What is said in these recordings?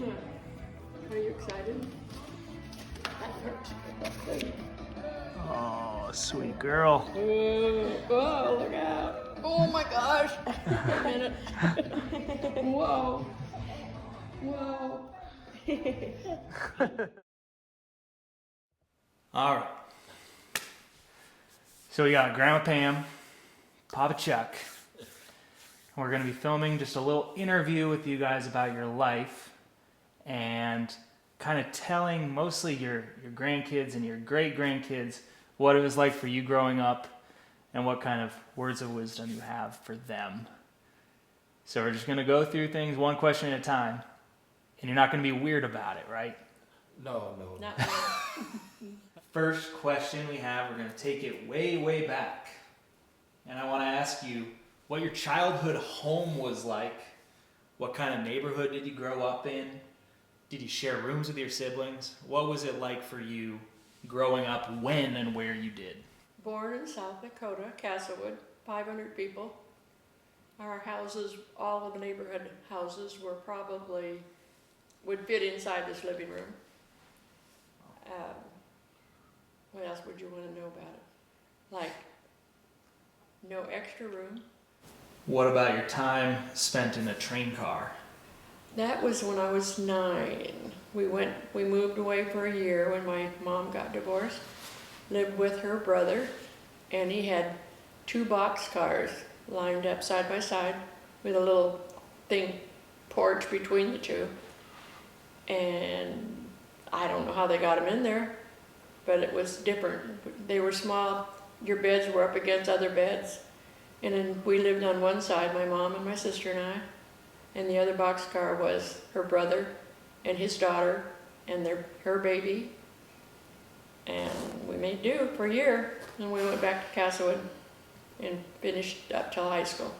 Are you excited? That hurts. Oh, sweet girl. Oh, look out. Oh my gosh. Wait a minute. Whoa. Whoa. All right. So we got Grandma Pam, Papa Chuck. We're going to be filming just a little interview with you guys about your life and kind of telling mostly your grandkids and your great-grandkids what it was like for you growing up and what kind of words of wisdom you have for them. So we're just going to go through things one question at a time, and you're not going to be weird about it, right? No. Not really. First question we have, we're going to take it way, way back. And I want to ask you what your childhood home was like. What kind of neighborhood did you grow up in? Did you share rooms with your siblings? What was it like for you growing up, when and where you did? Born in South Dakota, Castlewood, 500 people. Our houses, all of the neighborhood houses would fit inside this living room. What else would you want to know about it? Like, no extra room. What about your time spent in a train car? That was when I was 9. We moved away for a year when my mom got divorced, lived with her brother, and he had 2 boxcars lined up side by side with a little porch between the two. And I don't know how they got them in there, but it was different. They were small. Your beds were up against other beds. And then we lived on one side, my mom and my sister and I, and the other boxcar was her brother and his daughter and her baby. And we made do for a year, and we went back to Castlewood and finished up till high school.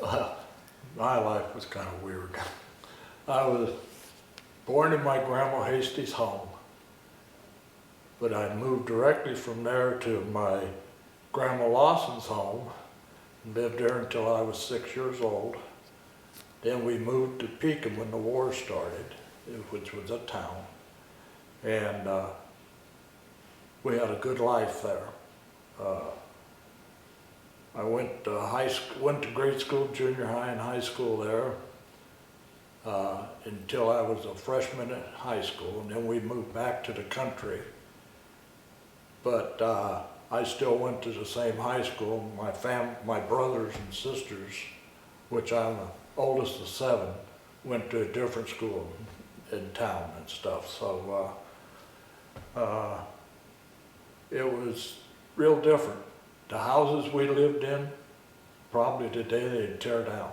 My life was kind of weird. I was born in my Grandma Hasty's home, but I moved directly from there to my Grandma Lawson's home and lived there until I was 6 years old. Then we moved to Pekin when the war started, which was a town, and we had a good life there. I went to grade school, junior high, and high school there until I was a freshman at high school, and then we moved back to the country. But I still went to the same high school. My brothers and sisters, which I'm the oldest of 7, went to a different school in town and stuff. So it was real different. The houses we lived in, probably today they'd tear down.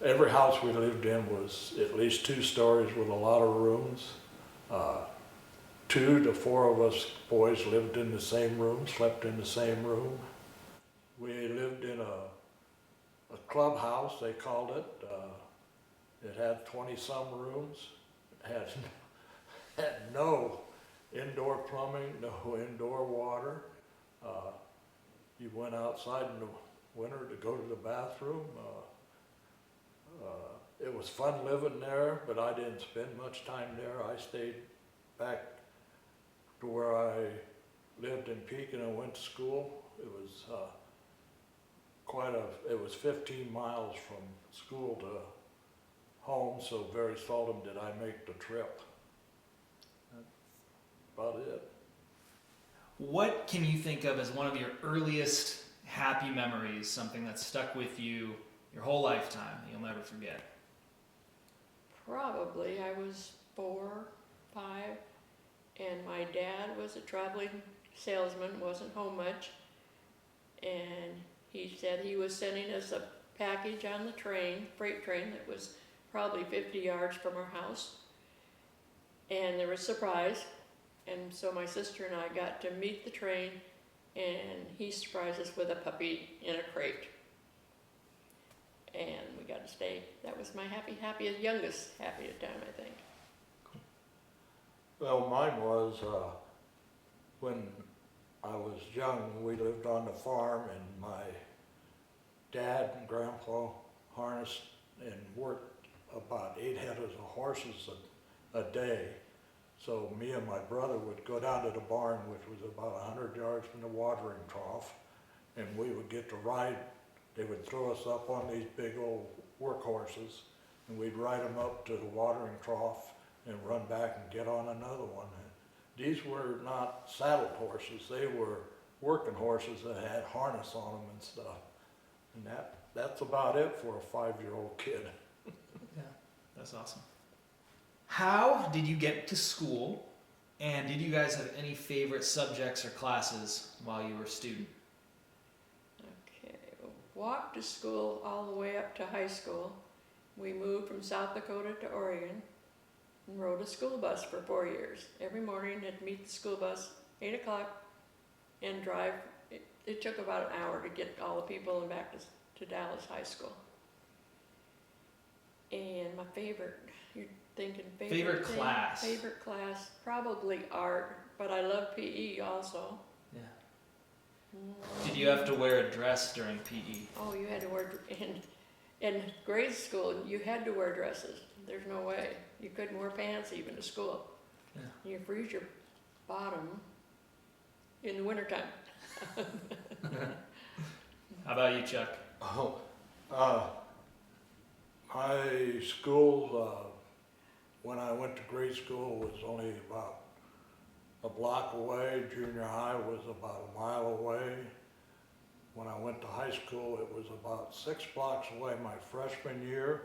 Every house we lived in was at least 2 stories with a lot of rooms. 2 to 4 of us boys lived in the same room, slept in the same room. We lived in a clubhouse, they called it. It had 20-some rooms. It had no indoor plumbing, no indoor water. You went outside in the winter to go to the bathroom. It was fun living there, but I didn't spend much time there. I stayed back to where I lived in Pekin and went to school. It was it was 15 miles from school to home, so very seldom did I make the trip. That's about it. What can you think of as one of your earliest happy memories, something that's stuck with you your whole lifetime that you'll never forget? Probably I was 4, 5, and my dad was a traveling salesman, wasn't home much, and he said he was sending us a package on the freight train that was probably 50 yards from our house, and there was a surprise, and so my sister and I got to meet the train, and he surprised us with a puppy in a crate. And we got to stay. That was my youngest happiest time, I think. Well, mine was when I was young. We lived on the farm, and my dad and grandpa harnessed and worked about 8 head of horses a day. So me and my brother would go down to the barn, which was about 100 yards from the watering trough, and we would get to ride. They would throw us up on these big old workhorses, and we'd ride them up to the watering trough and run back and get on another one. And these were not saddled horses, they were working horses that had harness on them and stuff. And that's about it for a 5-year-old kid. Yeah, that's awesome. How did you get to school, and did you guys have any favorite subjects or classes while you were a student? Okay, walked to school all the way up to high school. We moved from South Dakota to Oregon and rode a school bus for 4 years. Every morning I'd meet the school bus 8 o'clock and drive. It took about an hour to get all the people and back to Dallas High School. And my favorite, you're thinking Favorite thing? class? Favorite class, probably art, but I love PE also. Yeah. Did you have to wear a dress during PE? Oh, you had to wear, in grade school, you had to wear dresses. There's no way. You couldn't wear pants even to school. Yeah. You freeze your bottom in the wintertime. How about you, Chuck? Oh, my school, when I went to grade school, was only about a block away. Junior high was about a mile away. When I went to high school, it was about 6 blocks away my freshman year.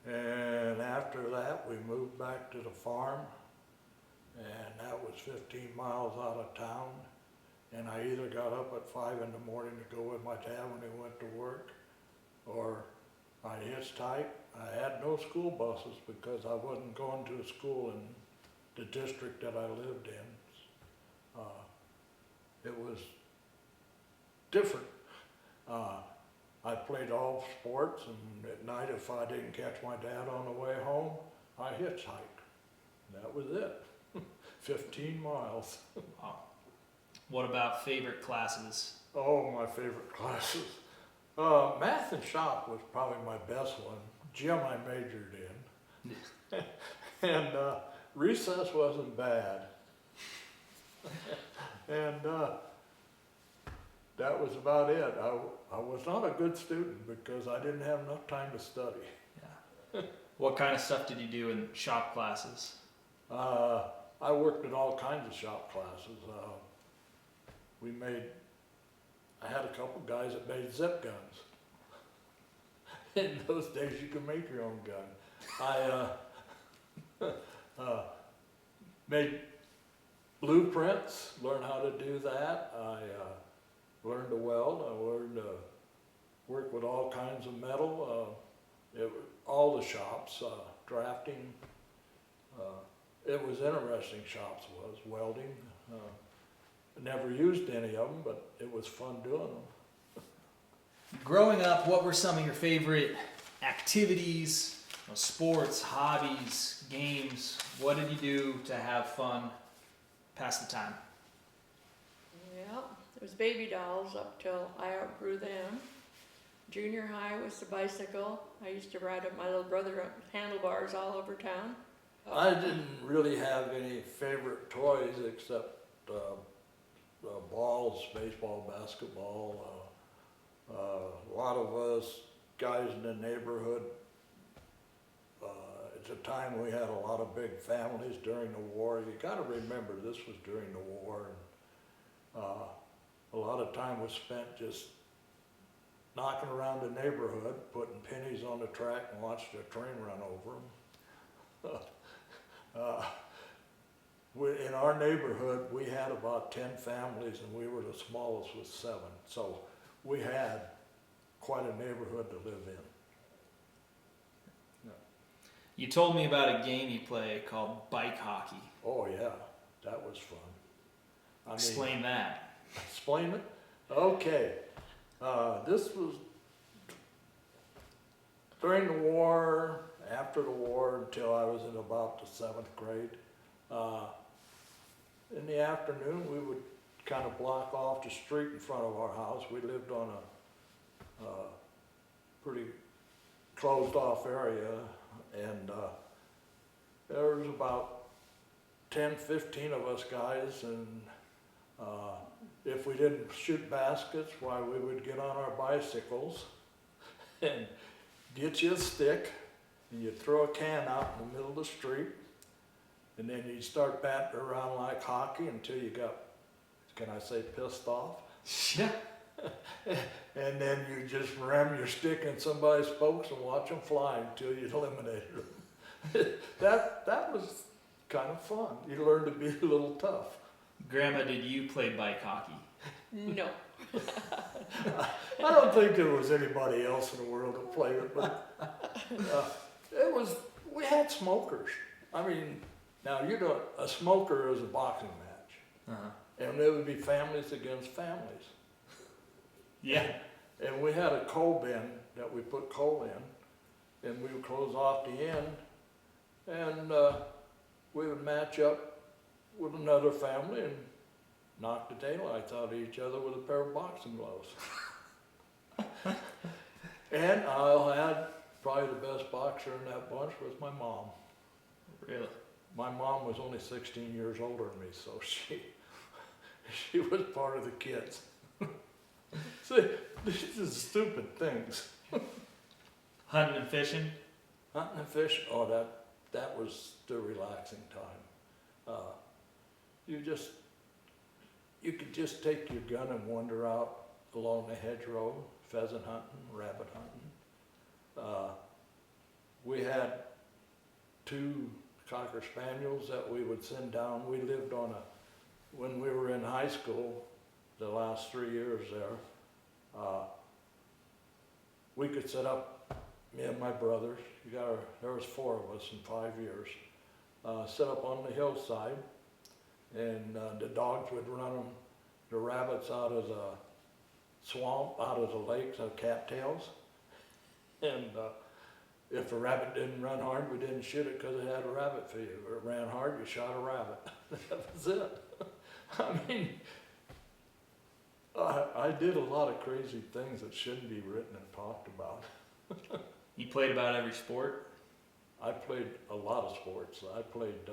And after that, we moved back to the farm, and that was 15 miles out of town. And I either got up at 5 in the morning to go with my dad when he went to work, or I hitchhiked. I had no school buses because I wasn't going to a school in the district that I lived in. It was different. I played all sports, and at night if I didn't catch my dad on the way home, I hitchhiked. That was it. 15 miles. Wow. What about favorite classes? Oh, my favorite classes. Math and shop was probably my best one. Gym I majored in. And recess wasn't bad. And that was about it. I was not a good student because I didn't have enough time to study. Yeah. What kind of stuff did you do in shop classes? I worked in all kinds of shop classes. I had a couple guys that made zip guns. In those days you could make your own gun. I made blueprints, learned how to do that. I learned to weld. I learned to work with all kinds of metal. All the shops, drafting. It was interesting, shops was, welding. Never used any of them, but it was fun doing them. Growing up, what were some of your favorite activities, sports, hobbies, games? What did you do to have fun, pass the time? Yeah, it was baby dolls up till I outgrew them. Junior high was the bicycle. I used to ride up my little brother up handlebars all over town. I didn't really have any favorite toys except balls, baseball, basketball. A lot of us guys in the neighborhood, at the time we had a lot of big families during the war. You got to remember this was during the war. And, a lot of time was spent just knocking around the neighborhood, putting pennies on the track and watching the train run over them. In our neighborhood, we had about 10 families, and we were the smallest with 7. So we had quite a neighborhood to live in. Yeah. You told me about a game you play called bike hockey. Oh yeah, that was fun. Explain that. Explain it? Okay. This was during the war, after the war, until I was in about the 7th grade. In the afternoon, we would kind of block off the street in front of our house. We lived on a pretty closed off area, and there was about 10, 15 of us guys, and if we didn't shoot baskets, why, we would get on our bicycles and get you a stick, and you'd throw a can out in the middle of the street, and then you'd start batting around like hockey until you got, can I say, pissed off? Yeah. And then you just ram your stick in somebody's spokes and watch them fly until you eliminated them. that was kind of fun. You learned to be a little tough. Grandma, did you play bike hockey? No. I don't think there was anybody else in the world that played it, but we had smokers. I mean, now you know, a smoker is a boxing match. And there would be families against families. Yeah. And we had a coal bin that we put coal in, and we would close off the end, and we would match up with another family and knock the daylights out of each other with a pair of boxing gloves. And I had probably the best boxer in that bunch was my mom. Really? My mom was only 16 years older than me, so she was part of the kids. See, these are stupid things. Hunting and fishing? Hunting and fishing, oh, that was the relaxing time. You could just take your gun and wander out along the hedgerow, pheasant hunting, rabbit hunting. We had 2 Cocker Spaniels that we would send down. We lived on when we were in high school, the last 3 years there, we could set up, me and my brothers, there was 4 of us in 5 years, set up on the hillside, and the dogs would run the rabbits out of the swamp, out of the lakes, of cattails, and if a rabbit didn't run hard, we didn't shoot it because it had a rabbit fever. If it ran hard, you shot a rabbit. That was it. I mean, I did a lot of crazy things that shouldn't be written and talked about. You played about every sport? I played a lot of sports. I played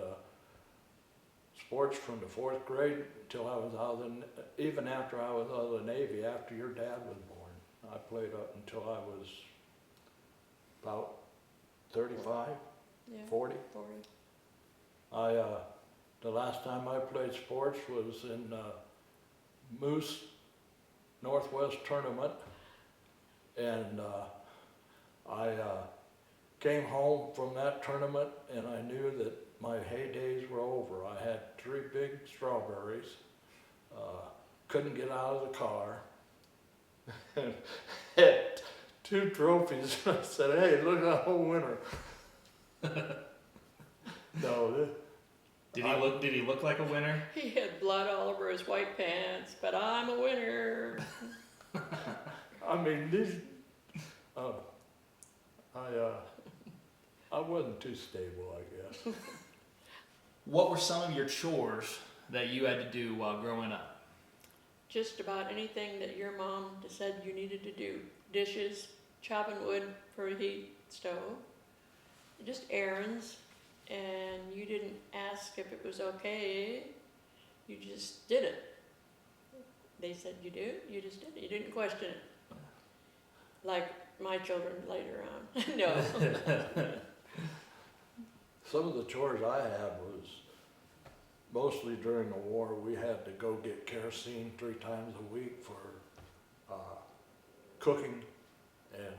sports from the 4th grade until I was out of even after I was out of the Navy, after your dad was born. I played up until I was about 35, Yeah. 40. 40. The last time I played sports was in Moose Northwest tournament, and I came home from that tournament, and I knew that my heydays were over. I had 3 big strawberries, couldn't get out of the car, and had 2 trophies. I said, "Hey, look, I'm a winner." No, Did he look like a winner? He had blood all over his white pants, but I'm a winner. I mean, these. I wasn't too stable, I guess. What were some of your chores that you had to do while growing up? Just about anything that your mom said you needed to do. Dishes, chopping wood for a heat stove, just errands, and you didn't ask if it was okay, you just did it. They said you do, you just did it, you didn't question it. Like my children later on. No. Some of the chores I had was mostly during the war. We had to go get kerosene 3 times a week for cooking and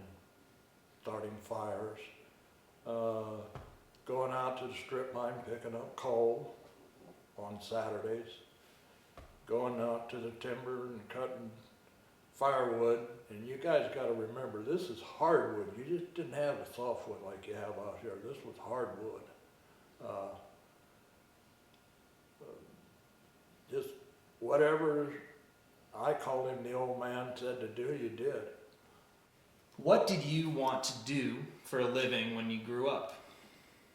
starting fires. Going out to the strip mine, picking up coal on Saturdays. Going out to the timber and cutting firewood. And you guys got to remember, this is hardwood. You just didn't have the softwood like you have out here. This was hardwood. Just whatever I called him the old man said to do, you did. What did you want to do for a living when you grew up?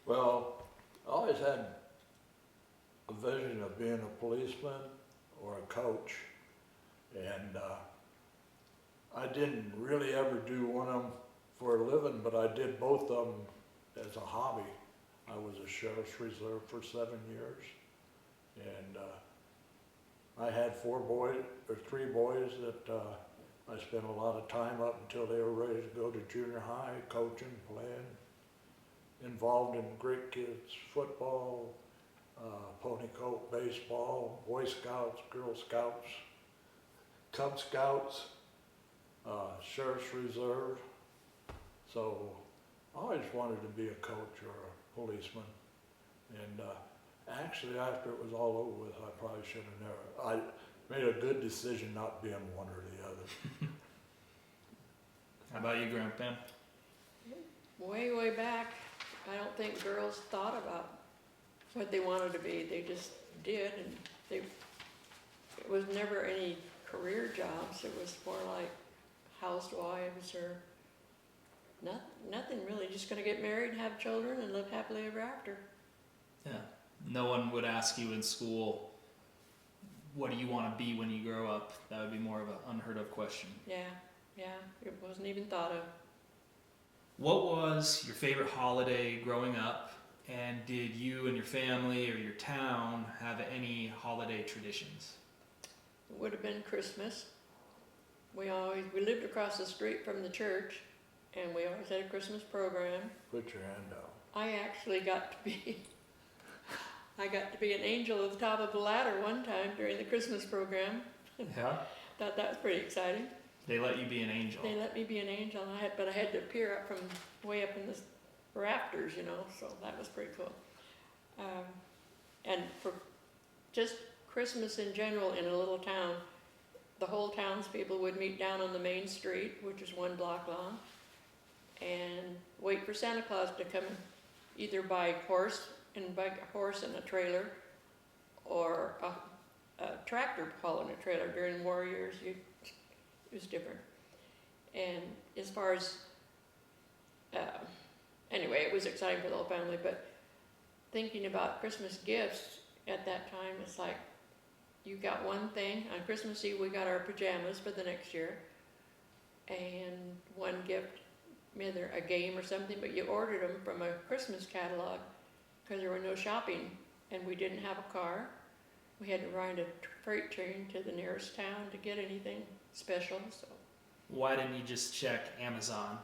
Well, I always had a vision of being a policeman or a coach, and I didn't really ever do one of them for a living, but I did both of them as a hobby. I was a sheriff's reserve for 7 years, and I had 3 boys that I spent a lot of time up until they were ready to go to junior high, coaching, playing, involved in great kids football, pony coat, baseball, Boy Scouts, Girl Scouts, Cub Scouts, Sheriff's Reserve. So I always wanted to be a coach or a policeman. And actually, after it was all over with, I probably should have never. I made a good decision not being one or the other. How about you, Grandpa? Way, way back, I don't think girls thought about what they wanted to be. They just did, and it was never any career jobs. It was more like housewives or nothing really. Just gonna get married, have children, and live happily ever after. Yeah. No one would ask you in school, what do you want to be when you grow up? That would be more of an unheard of question. Yeah, it wasn't even thought of. What was your favorite holiday growing up? And did you and your family or your town have any holiday traditions? It would have been Christmas. We lived across the street from the church, and we always had a Christmas program. Put your hand out. I actually got to be an angel at the top of the ladder one time during the Christmas program. Yeah. Thought that was pretty exciting. They let you be an angel. They let me be an angel, but I had to appear up from way up in the rafters, so that was pretty cool. And for just Christmas in general in a little town, the whole townspeople would meet down on the main street, which is 1 block long, and wait for Santa Claus to come either by horse and a trailer, or a tractor hauling a trailer. During war years, it was different. And as far as, anyway, it was exciting for the whole family, but thinking about Christmas gifts at that time, it's like, you got one thing. On Christmas Eve, we got our pajamas for the next year, and one gift, either a game or something, but you ordered them from a Christmas catalog because there were no shopping, and we didn't have a car. We had to ride a freight train to the nearest town to get anything special. So Why didn't you just check Amazon?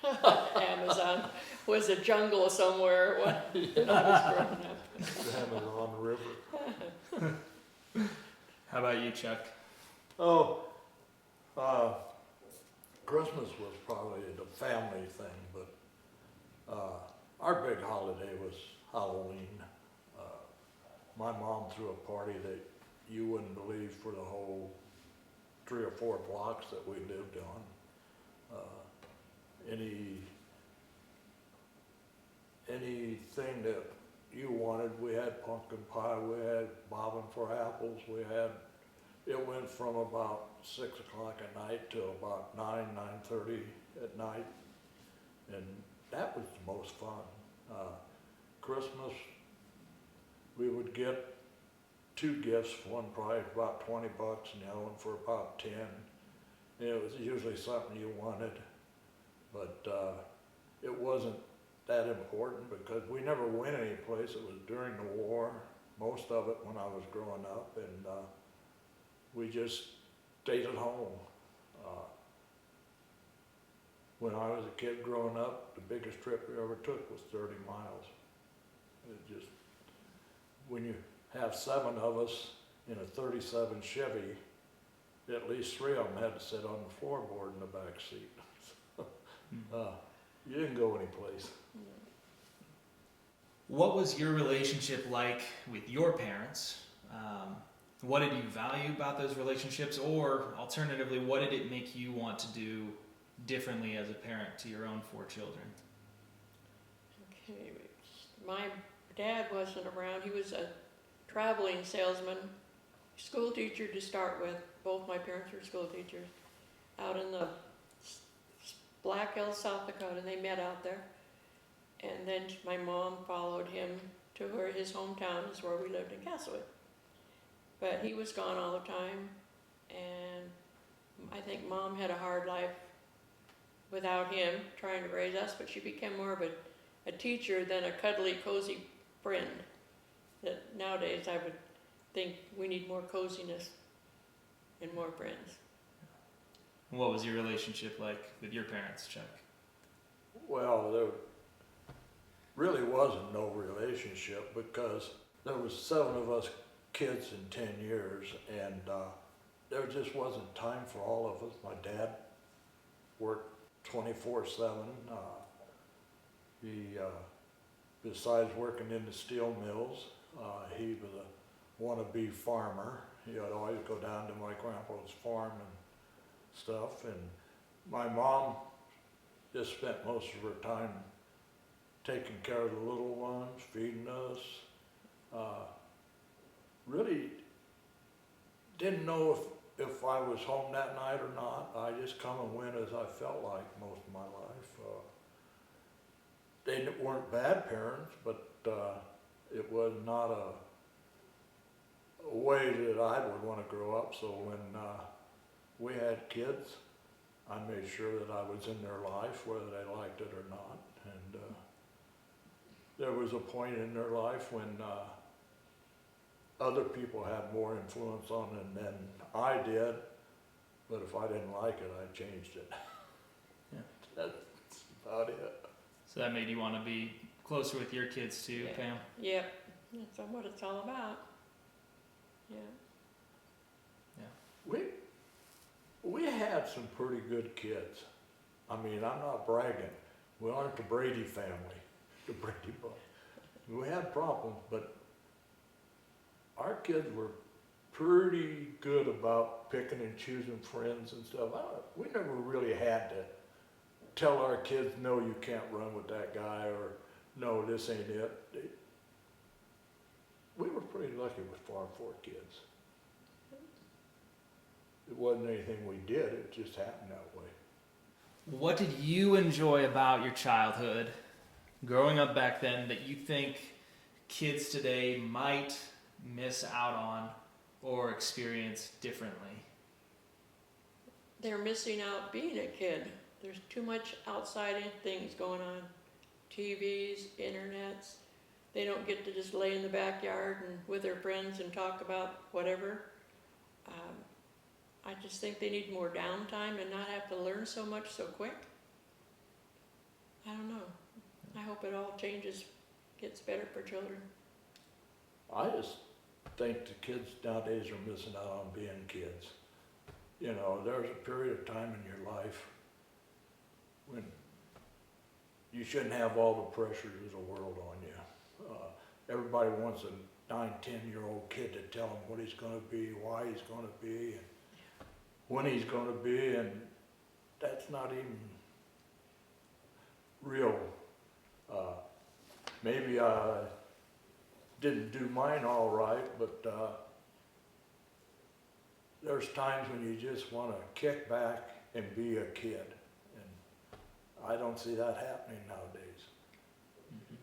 Amazon was a jungle somewhere when I was growing up. Amazon River. How about you, Chuck? Oh, Christmas was probably the family thing, but our big holiday was Halloween. My mom threw a party that you wouldn't believe for the whole 3 or 4 blocks that we lived on. Anything that you wanted, we had pumpkin pie, we had bobbing for apples, it went from about 6 o'clock at night till about 9:30 at night, and that was the most fun. Christmas, we would get 2 gifts, one probably about $20 and the other one for about 10. And it was usually something you wanted, but it wasn't that important because we never went any place. It was during the war, most of it when I was growing up, and we just stayed at home. When I was a kid growing up, the biggest trip we ever took was 30 miles. It just, when you have 7 of us in a 37 Chevy, at least 3 of them had to sit on the floorboard in the back seat. You didn't go anyplace. What was your relationship like with your parents? What did you value about those relationships? Or alternatively, what did it make you want to do differently as a parent to your own 4 children? Okay, my dad wasn't around. He was a traveling salesman, school teacher to start with. Both my parents were school teachers out in the Black Hills, South Dakota, and they met out there. And then my mom followed him to his hometown is where we lived in Castlewood. But he was gone all the time, and I think Mom had a hard life without him trying to raise us, but she became more of a teacher than a cuddly, cozy friend. That nowadays I would think we need more coziness and more friends. What was your relationship like with your parents, Chuck? Well, there really wasn't no relationship because there was 7 of us kids in 10 years, and there just wasn't time for all of us. My dad worked 24/7. He, besides working in the steel mills, he was a wannabe farmer. He would always go down to my grandpa's farm and stuff. And my mom just spent most of her time taking care of the little ones, feeding us. Really didn't know if I was home that night or not. I just come and went as I felt like most of my life. They weren't bad parents, but it was not a way that I would want to grow up. So when we had kids, I made sure that I was in their life, whether they liked it or not. And there was a point in their life when other people had more influence on them than I did, but if I didn't like it, I changed it. Yeah. That's about it. So that made you want to be closer with your kids too, Yeah. Pam? Yep, that's what it's all about. Yeah. We had some pretty good kids. I mean, I'm not bragging. We aren't the Brady family, the Brady bunch. We had problems, but our kids were pretty good about picking and choosing friends and stuff. We never really had to tell our kids, no, you can't run with that guy, or no, this ain't it. We were pretty lucky with our 4 kids. It wasn't anything we did, it just happened that way. What did you enjoy about your childhood, growing up back then, that you think kids today might miss out on or experience differently? They're missing out being a kid. There's too much outside things going on. TVs, internets. They don't get to just lay in the backyard and with their friends and talk about whatever. I just think they need more downtime and not have to learn so much so quick. I don't know. I hope it all changes, gets better for children. I just think the kids nowadays are missing out on being kids. You know, there's a period of time in your life when you shouldn't have all the pressures of the world on you. Everybody wants a 9, 10-year-old kid to tell him what he's going to be, why he's going to be, and when he's going to be, and that's not even real. Maybe I didn't do mine all right, but there's times when you just want to kick back and be a kid, and I don't see that happening nowadays. Mm-hmm.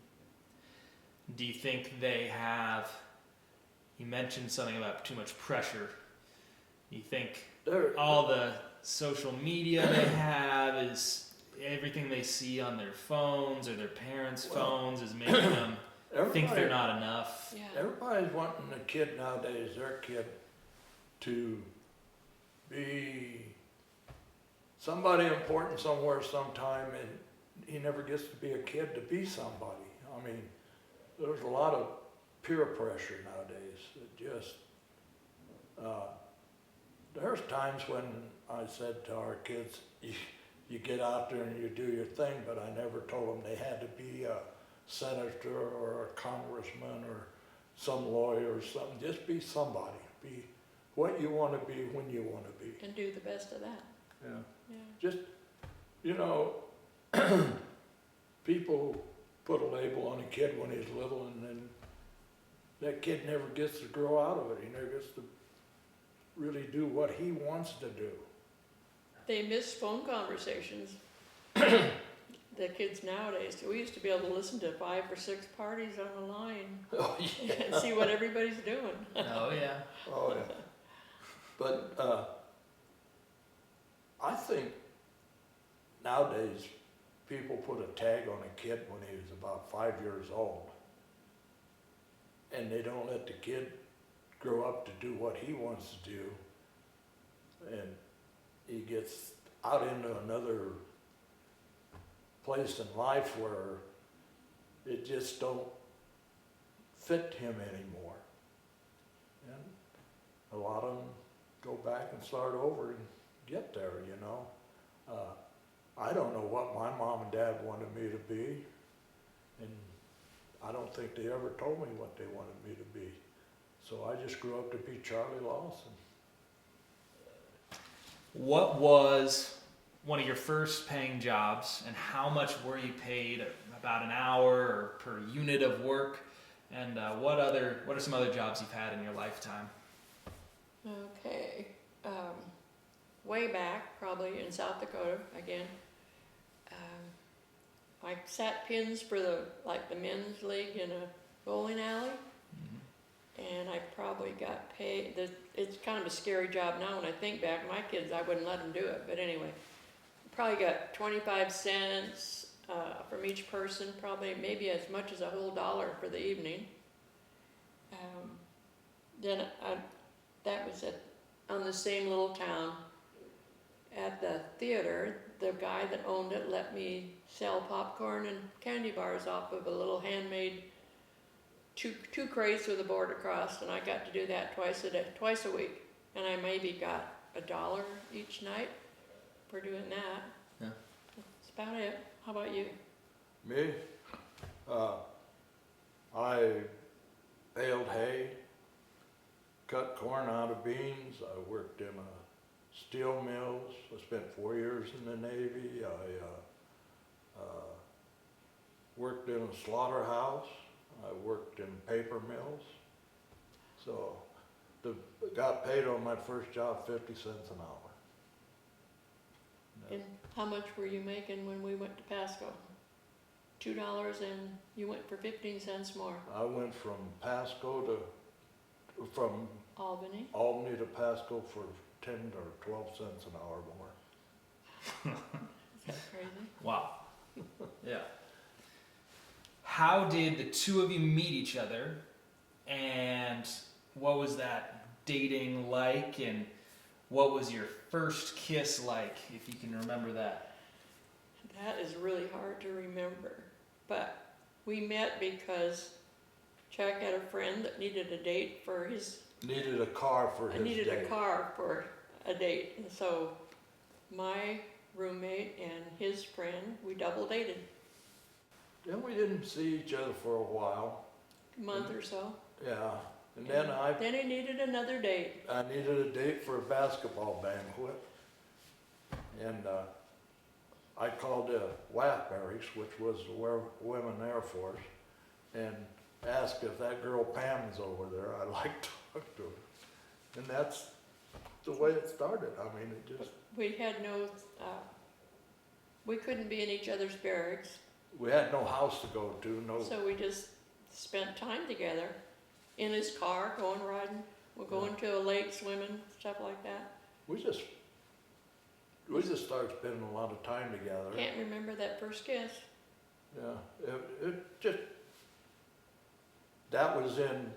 Do you think they have, you mentioned something about too much pressure. Do you think all the social media they have is everything they see on their phones or their parents' phones is making them think they're not enough? Yeah. Everybody's wanting a kid nowadays, their kid, to be somebody important somewhere sometime, and he never gets to be a kid to be somebody. I mean, there's a lot of peer pressure nowadays. It just, there's times when I said to our kids, you get out there and you do your thing, but I never told them they had to be a senator or a congressman or some lawyer or something. Just be somebody. Be what you want to be when you want to be. And do the best of that. Yeah. Yeah. Just, you know, people put a label on a kid when he's little, and then that kid never gets to grow out of it. He never gets to really do what he wants to do. They miss phone conversations. The kids nowadays, we used to be able to listen to 5 or 6 parties on the line Oh, yeah. and see what everybody's doing. Oh yeah. Oh, yeah. But I think nowadays, people put a tag on a kid when he was about 5 years old. And they don't let the kid grow up to do what he wants to do. And he gets out into another place in life where it just don't fit him anymore. And a lot of them go back and start over and get there, you know. I don't know what my mom and dad wanted me to be, and I don't think they ever told me what they wanted me to be. So I just grew up to be Charlie Lawson. What was one of your first paying jobs, and how much were you paid? About an hour or per unit of work? And what are some other jobs you've had in your lifetime? Okay, way back, probably in South Dakota again. I sat pins for the men's league in a bowling alley, and I probably got paid. It's kind of a scary job now when I think back. My kids, I wouldn't let them do it, but anyway, probably got 25 cents from each person, probably maybe as much as a whole $1 for the evening. Then that was on the same little town. At the theater, the guy that owned it let me sell popcorn and candy bars off of a little handmade two crates with a board across, and I got to do that twice a week, and I maybe got $1 each night for doing that. Yeah. That's about it. How about you? Me? I baled hay, cut corn out of beans. I worked in a steel mills. I spent 4 years in the Navy. I worked in a slaughterhouse. I worked in paper mills. So got paid on my first job 50 cents an hour. And how much were you making when we went to Pasco? $2, and you went for 15 cents more. I went from Albany. Albany to Pasco for 10 or 12 cents an hour more. Is that crazy? Wow. Yeah. How did the two of you meet each other, and what was that dating like, and what was your first kiss like, if you can remember that? That is really hard to remember, but we met because Chuck had a friend that needed a date for his. Needed a car for his needed date. a car for a date, and so my roommate and his friend, we double dated. Then we didn't see each other for a while. A month or so. Yeah, and then Then he needed another date. I needed a date for a basketball banquet, and I called the WAF barracks, which was the Women Air Force, and asked if that girl Pam was over there. I'd like to talk to her, and that's the way it started. I mean, it just. We had no. We couldn't be in each other's barracks. We had no house to go to. No. So we just spent time together, in his car, going riding. We're going to a lake, swimming, stuff like that. We just started spending a lot of time together. Can't remember that first kiss. Yeah, it just, that was in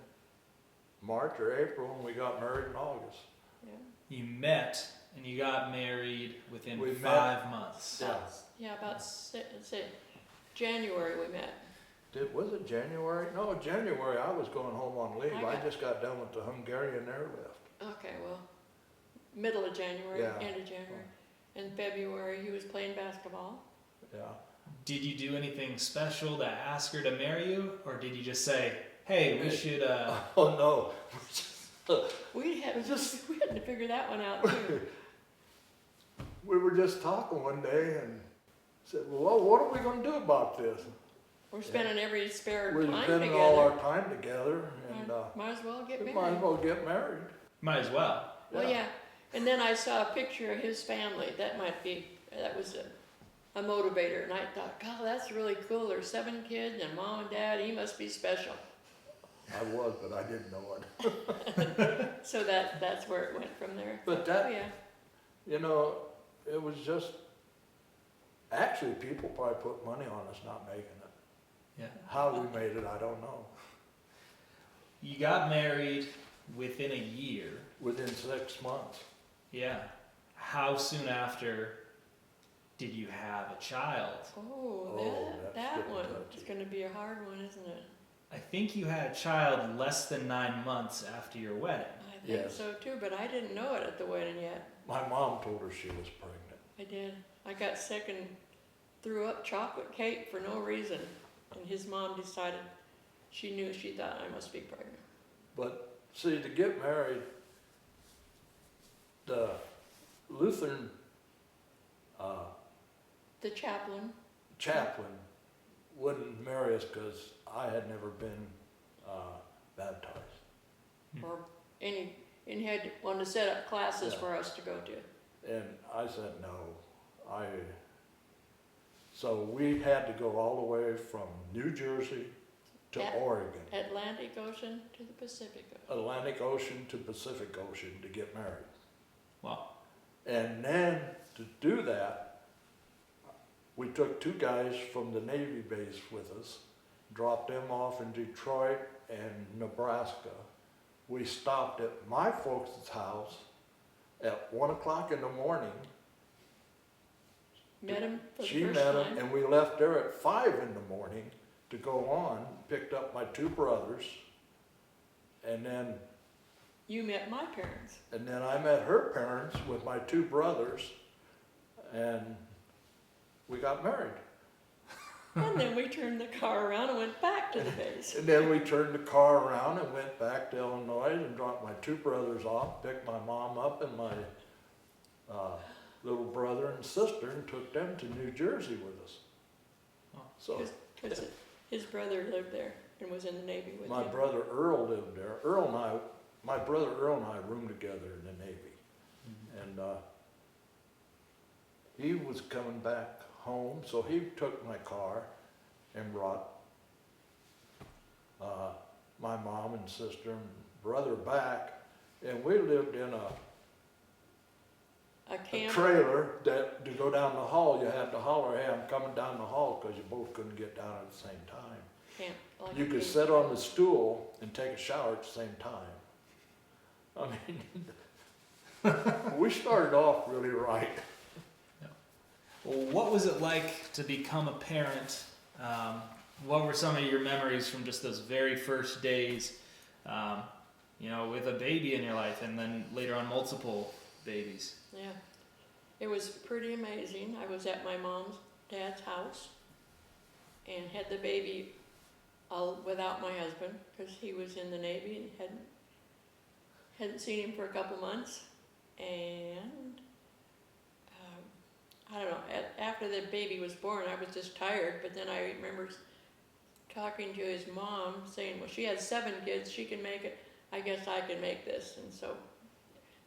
March or April, and we got married in August. Yeah. You met and you got married within We 5 months. Yeah. About January we met. Was it January? No, January I was going home on leave. I just got done with the Hungarian airlift. Okay, well, middle of January, Yeah. end of January. In February, he was playing basketball. Yeah. Did you do anything special to ask her to marry you, or did you just say, "Hey, we should"? Oh no. We had to figure that one out too. We were just talking one day and said, well, what are we going to do about this? We're spending every spare We're time spending together. all our time together, and Might as well get we married. might as well get married. Might as well. Well, yeah. And then I saw a picture of his family. That was a motivator. And I thought, God, that's really cool. There's 7 kids and mom and dad. He must be special. I was, but I didn't know it. So that's where it went from there. But that, Oh, yeah. you know, it was just Actually, people probably put money on us not making it. Yeah. How we made it, I don't know. You got married within a year. Within 6 months. Yeah. How soon after did you have a child? Oh, that's that getting one touchy. is gonna be a hard one, isn't it? I think you had a child less than 9 months after your wedding. I think Yes. so too, but I didn't know it at the wedding yet. My mom told her she was pregnant. I did. I got sick and threw up chocolate cake for no reason. And his mom decided, she thought I must be pregnant. But see, to get married, the Lutheran The chaplain, chaplain wouldn't marry us because I had never been baptized. or and he had wanted to set up classes Yeah. for us to go to. And I said no. So we had to go all the way from New Jersey to At- Oregon, Atlantic Ocean to the Pacific Ocean. Atlantic Ocean to Pacific Ocean to get married. Wow. And then to do that, we took 2 guys from the Navy base with us, dropped them off in Detroit and Nebraska. We stopped at my folks' house at 1 o'clock in the morning. Met him for the She first met time. him, and we left there at 5 in the morning to go on, picked up my 2 brothers, and then You met my parents. I met her parents with my 2 brothers, and we got married. And then we turned the car around and went back to the base. And then we turned the car around and went back to Illinois and dropped my 2 brothers off, picked my mom up and my little brother and sister, and took them to New Jersey with us. Oh. So Because his brother lived there and was in the Navy with my him. brother Earl lived there. My brother Earl and I roomed together in the Navy. And he was coming back home, so he took my car and brought my mom and sister and brother back, and we lived in a camp. trailer that to go down the hall, you had to holler, hey, I'm coming down the hall, because you both couldn't get down at the same time. Camp, like You a could camp. sit on the stool and take a shower at the same time. I mean, we started off really right. Well, what was it like to become a parent? What were some of your memories from just those very first days, with a baby in your life, and then later on multiple babies? Yeah, it was pretty amazing. I was at my dad's house and had the baby all without my husband because he was in the Navy and hadn't seen him for a couple months. And I don't know, after the baby was born, I was just tired, but then I remember talking to his mom saying, well, she had 7 kids, she can make it, I guess I can make this. And so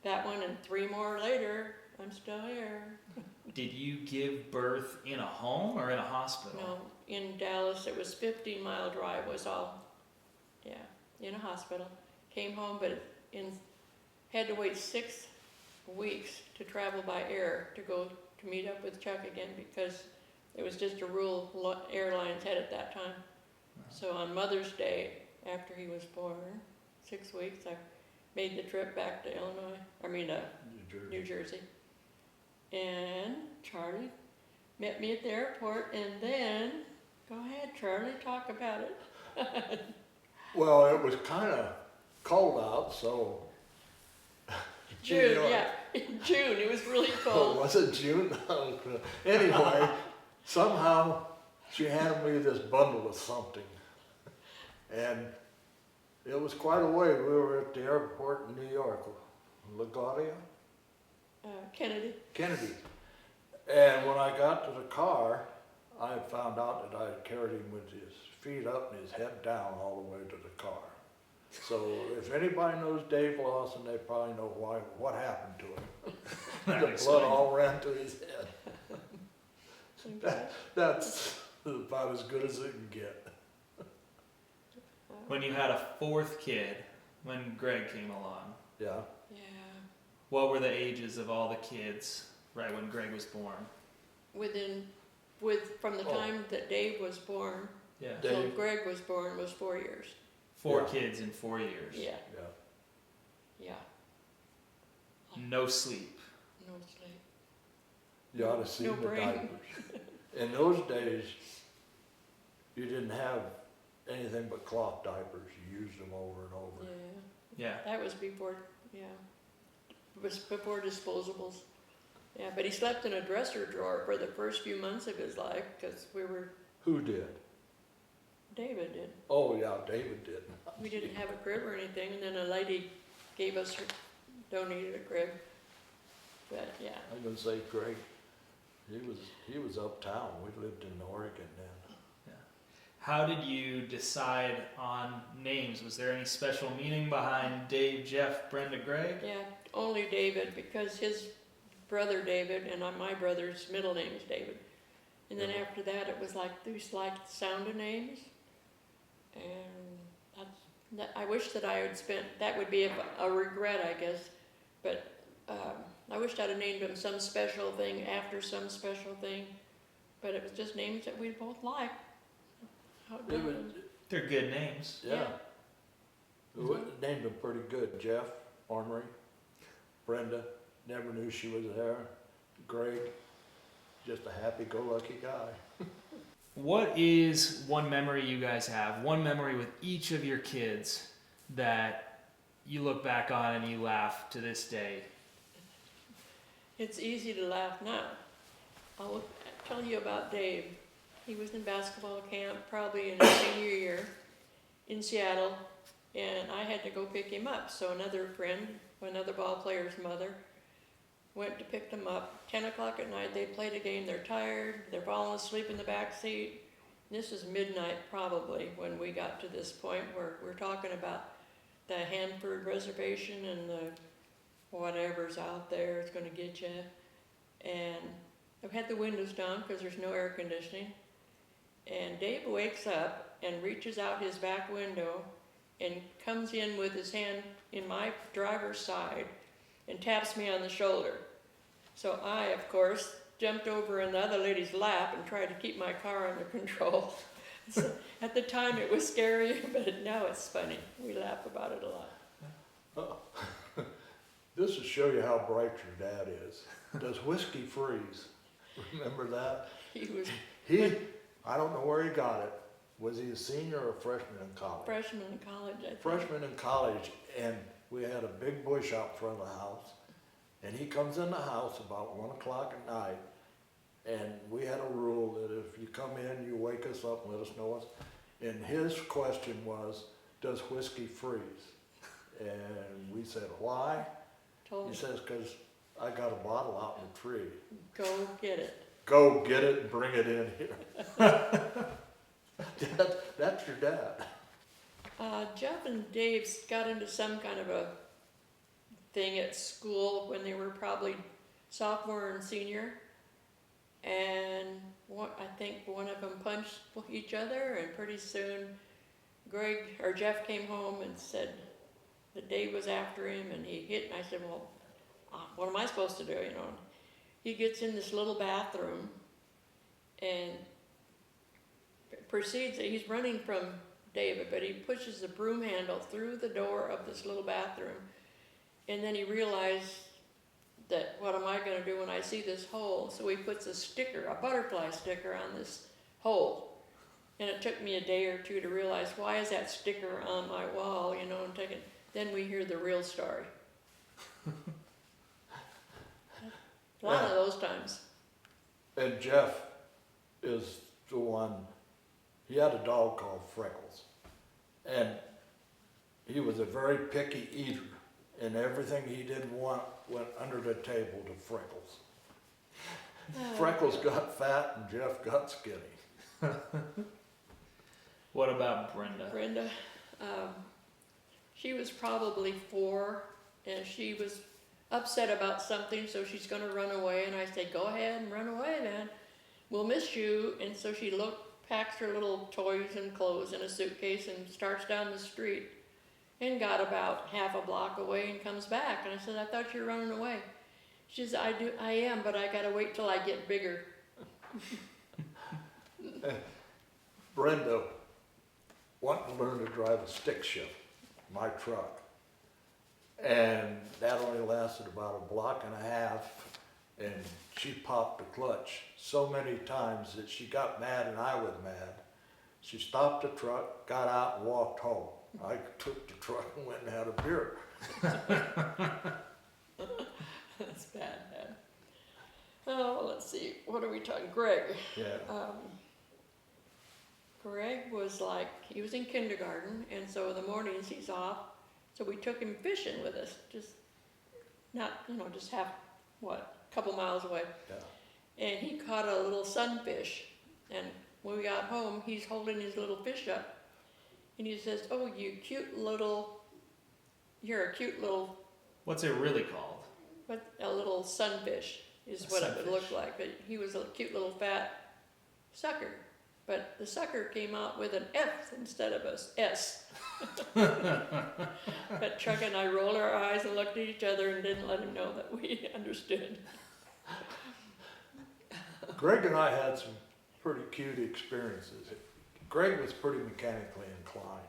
that one and 3 more later, I'm still here. Did you give birth in a home or in a hospital? No, in Dallas, it was 15-mile drive was all, in a hospital. Came home, but had to wait 6 weeks to travel by air to go to meet up with Chuck again because it was just a rule airlines had at that time. So on Mother's Day, after he was born, 6 weeks, I made the trip back to New Jersey. And Charlie met me at the airport, and then, go ahead, Charlie, talk about it. Well, it was kind of cold out, so. June, yeah, in June, it was really Oh, cold. was it June? Anyway, somehow she handed me this bundle of something. And it was quite a way. We were at the airport in New York, LaGuardia? Kennedy. Kennedy. And when I got to the car, I found out that I had carried him with his feet up and his head down all the way to the car. So if anybody knows Dave Lawson, they probably know what happened to him. The blood all ran to his head. That's about as good as it can get. When you had a 4th kid, when Greg came along, Yeah. Yeah, what were the ages of all the kids right when Greg was born? within from the Oh. time that Dave was born, Yeah. till Dave? Greg was born, was 4 years. 4 Yeah. kids in 4 years. Yeah, Yeah. yeah, No sleep. no sleep. You ought to see No the brain. diapers. In those days, you didn't have anything but cloth diapers. You used them over and over. Yeah, Yeah. that was before, yeah, it was before disposables. Yeah, but he slept in a dresser drawer for the first few months of his life, because Who did? David did. Oh, yeah, David did. We didn't have a crib or anything, and then a lady gave us donated a crib. But yeah, I'm gonna say Greg, he was uptown. We lived in Oregon then. How did you decide on names? Was there any special meaning behind Dave, Jeff, Brenda, Greg? yeah, only David, because his brother David and my brother's middle name is David. And then Yeah. after that, it was like these like the sound of names, and I wish that I had spent. That would be a regret, I guess. But I wished I'd have named him some special thing after some special thing. But it was just names that we both liked. How it It was, happened. They're good names. yeah. We named them pretty good. Jeff, Ornery, Brenda, never knew she was there. Greg, just a happy-go-lucky guy. What is one memory you guys have? One memory with each of your kids that you look back on and you laugh to this day? It's easy to laugh now. I'll tell you about Dave. He was in basketball camp probably in his senior year in Seattle, and I had to go pick him up. So another friend, another ball player's mother, went to pick them up. 10 o'clock at night, they played a game, they're tired, they're falling asleep in the back seat. This is midnight probably when we got to this point where we're talking about the Hanford Reservation and the whatever's out there is going to get you. And I've had the windows down because there's no air conditioning. And Dave wakes up and reaches out his back window and comes in with his hand in my driver's side and taps me on the shoulder. So I, of course, jumped over in the other lady's lap and tried to keep my car under control. So at the time it was scary, but now it's funny. We laugh about it a lot. This will show you how bright your dad is. Does whiskey freeze? Remember that? I don't know where he got it. Was he a senior or a freshman in college? Freshman in college, I think. Freshman in college, and we had a big bush out front of the house. And he comes in the house about 1 o'clock at night, and we had a rule that if you come in, you wake us up and let us know us. And his question was, does whiskey freeze? And we said, why? Told He him, says, because I got a bottle out in the tree. go get it. Go get it and bring it in here. That's your dad. Jeff and Dave got into some kind of a thing at school when they were probably sophomore and senior. And I think one of them punched each other, and pretty soon Jeff came home and said that Dave was after him and he hit, and I said, well, what am I supposed to do, you know? He gets in this little bathroom and proceeds, he's running from David, but he pushes the broom handle through the door of this little bathroom, and then he realized that what am I going to do when I see this hole? So he puts a butterfly sticker on this hole. And it took me a day or two to realize, why is that sticker on my wall, you know, and then we hear the real story. A lot of those times. And Jeff is the one, he had a dog called Freckles. And he was a very picky eater. And everything he didn't want went under the table to Freckles. Freckles got fat and Jeff got skinny. What about Brenda? Brenda, she was probably 4, and she was upset about something, so she's going to run away. And I said, go ahead and run away then. We'll miss you. And so she packs her little toys and clothes in a suitcase and starts down the street and got about half a block away and comes back. And I said, I thought you were running away. She says, I am, but I got to wait till I get bigger. Brenda wanted to learn to drive a stick shift, my truck. And that only lasted about a block and a half, and she popped the clutch so many times that she got mad and I was mad. She stopped the truck, got out and walked home. I took the truck and went and had a beer. That's bad, man. Oh, let's see, what are we talking, Greg? Yeah. Greg was like, he was in kindergarten, and so in the mornings he's off, so we took him fishing with us, just not, just a couple miles away. Yeah. And he caught a little sunfish, and when we got home, he's holding his little fish up, and he says, "Oh, you're a cute little, What's it really called? a little sunfish is A what it would look sunfish. like." But he was a cute little fat sucker, but the sucker came out with an F instead of a S. But Chuck and I rolled our eyes and looked at each other and didn't let him know that we understood. Greg and I had some pretty cute experiences. Greg was pretty mechanically inclined,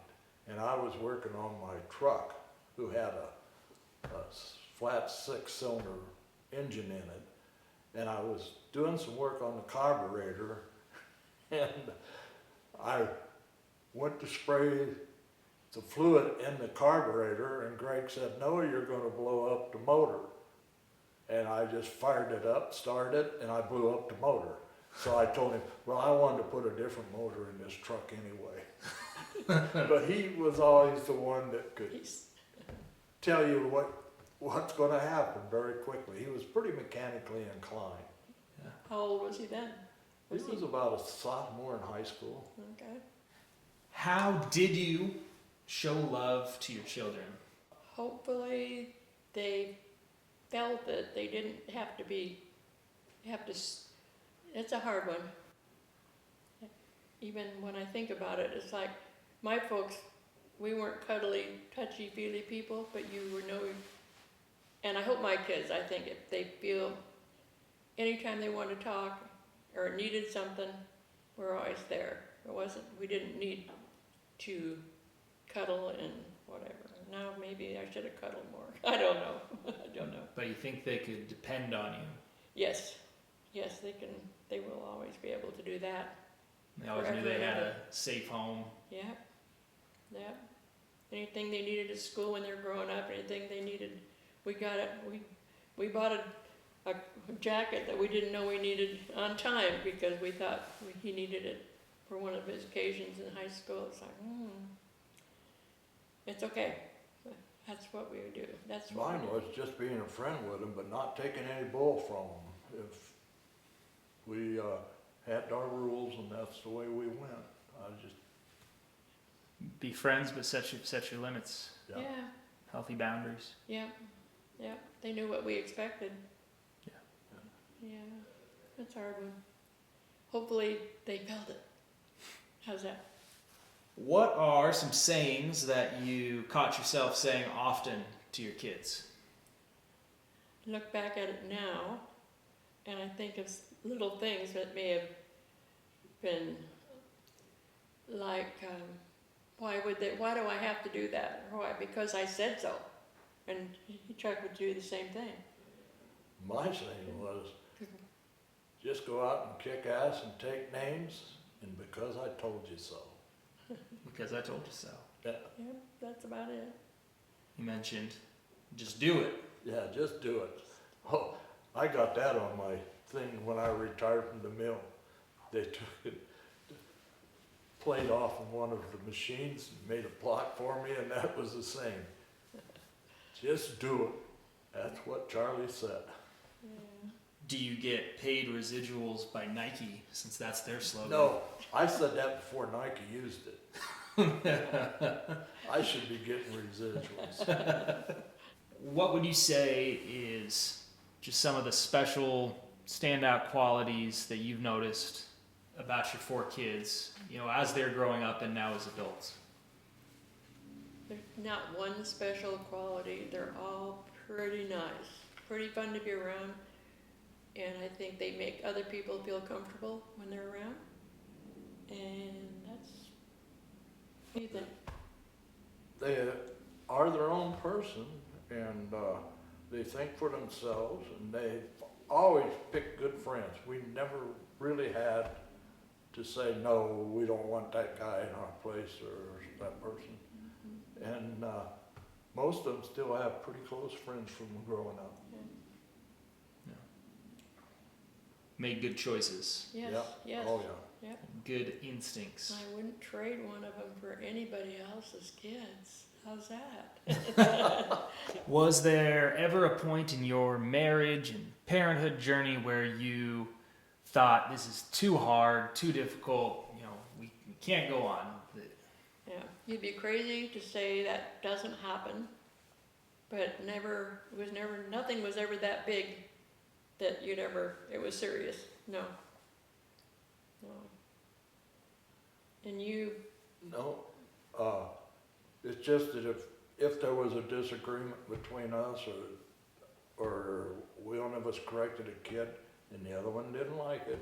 and I was working on my truck, who had a flat 6-cylinder engine in it, and I was doing some work on the carburetor, and I went to spray the fluid in the carburetor, and Greg said, "No, you're going to blow up the motor." And I just fired it up, started it, and I blew up the motor. So I told him, well, I wanted to put a different motor in this truck anyway. But he was always the one that could tell you what's going to happen very quickly. He was pretty mechanically inclined. How old was he then? He was about a sophomore in high school. Okay. How did you show love to your children? Hopefully they felt that they didn't have to it's a hard one. Even when I think about it, it's like my folks, we weren't cuddly, touchy-feely people, but you were and I hope my kids, I think if they feel anytime they want to talk or needed something, we're always there. We didn't need to cuddle and whatever. Now maybe I should have cuddled more. I don't know. I don't know. But you think they could depend on you? Yes, they can. They will always be able to do that. They always knew they had a safe home. Yeah. Anything they needed at school when they were growing up, anything they needed, we got it. We bought a jacket that we didn't know we needed on time because we thought he needed it for one of his occasions in high school. It's like, it's okay. That's what we would do. That's what Mine was just being a friend with him, but not taking any bull from him. If we had our rules, and that's the way we went. I just Be friends, but set your limits. yeah. Healthy boundaries. Yeah. They knew what we expected. Yeah. Yeah. That's a hard one. Hopefully they felt it. How's that? What are some sayings that you caught yourself saying often to your kids? Look back at it now, and I think of little things that may have been like, why do I have to do that? Or why? Because I said so. And Chuck would do the same thing. My saying was, just go out and kick ass and take names, and because I told you so. Because I told you so. Yeah, That's about it. You mentioned, just do it. yeah, just do it. Oh, I got that on my thing when I retired from the mill. They took it, played off of one of the machines and made a plot for me, and that was the same. Just do it. That's what Charlie said. Yeah. Do you get paid residuals by Nike, since that's their slogan? No, I said that before Nike used it. I should be getting residuals. What would you say is just some of the special standout qualities that you've noticed about your 4 kids, as they're growing up and now as adults? There's not one special quality. They're all pretty nice, pretty fun to be around, and I think they make other people feel comfortable when they're around. And that's, what do you think? They are their own person, and they think for themselves, and they always pick good friends. We never really had to say, no, we don't want that guy in our place or that person. And most of them still have pretty close friends from growing up. Made good choices, Yes, Yeah. yes. Oh, yeah. good instincts. I wouldn't trade one of them for anybody else's kids. How's that? Was there ever a point in your marriage and parenthood journey where you thought this is too hard, too difficult, we can't go on? Yeah, you'd be crazy to say that doesn't happen, but nothing was ever that big that it was serious. No. And you, No, it's just that if there was a disagreement between us, or one of us corrected a kid and the other one didn't like it,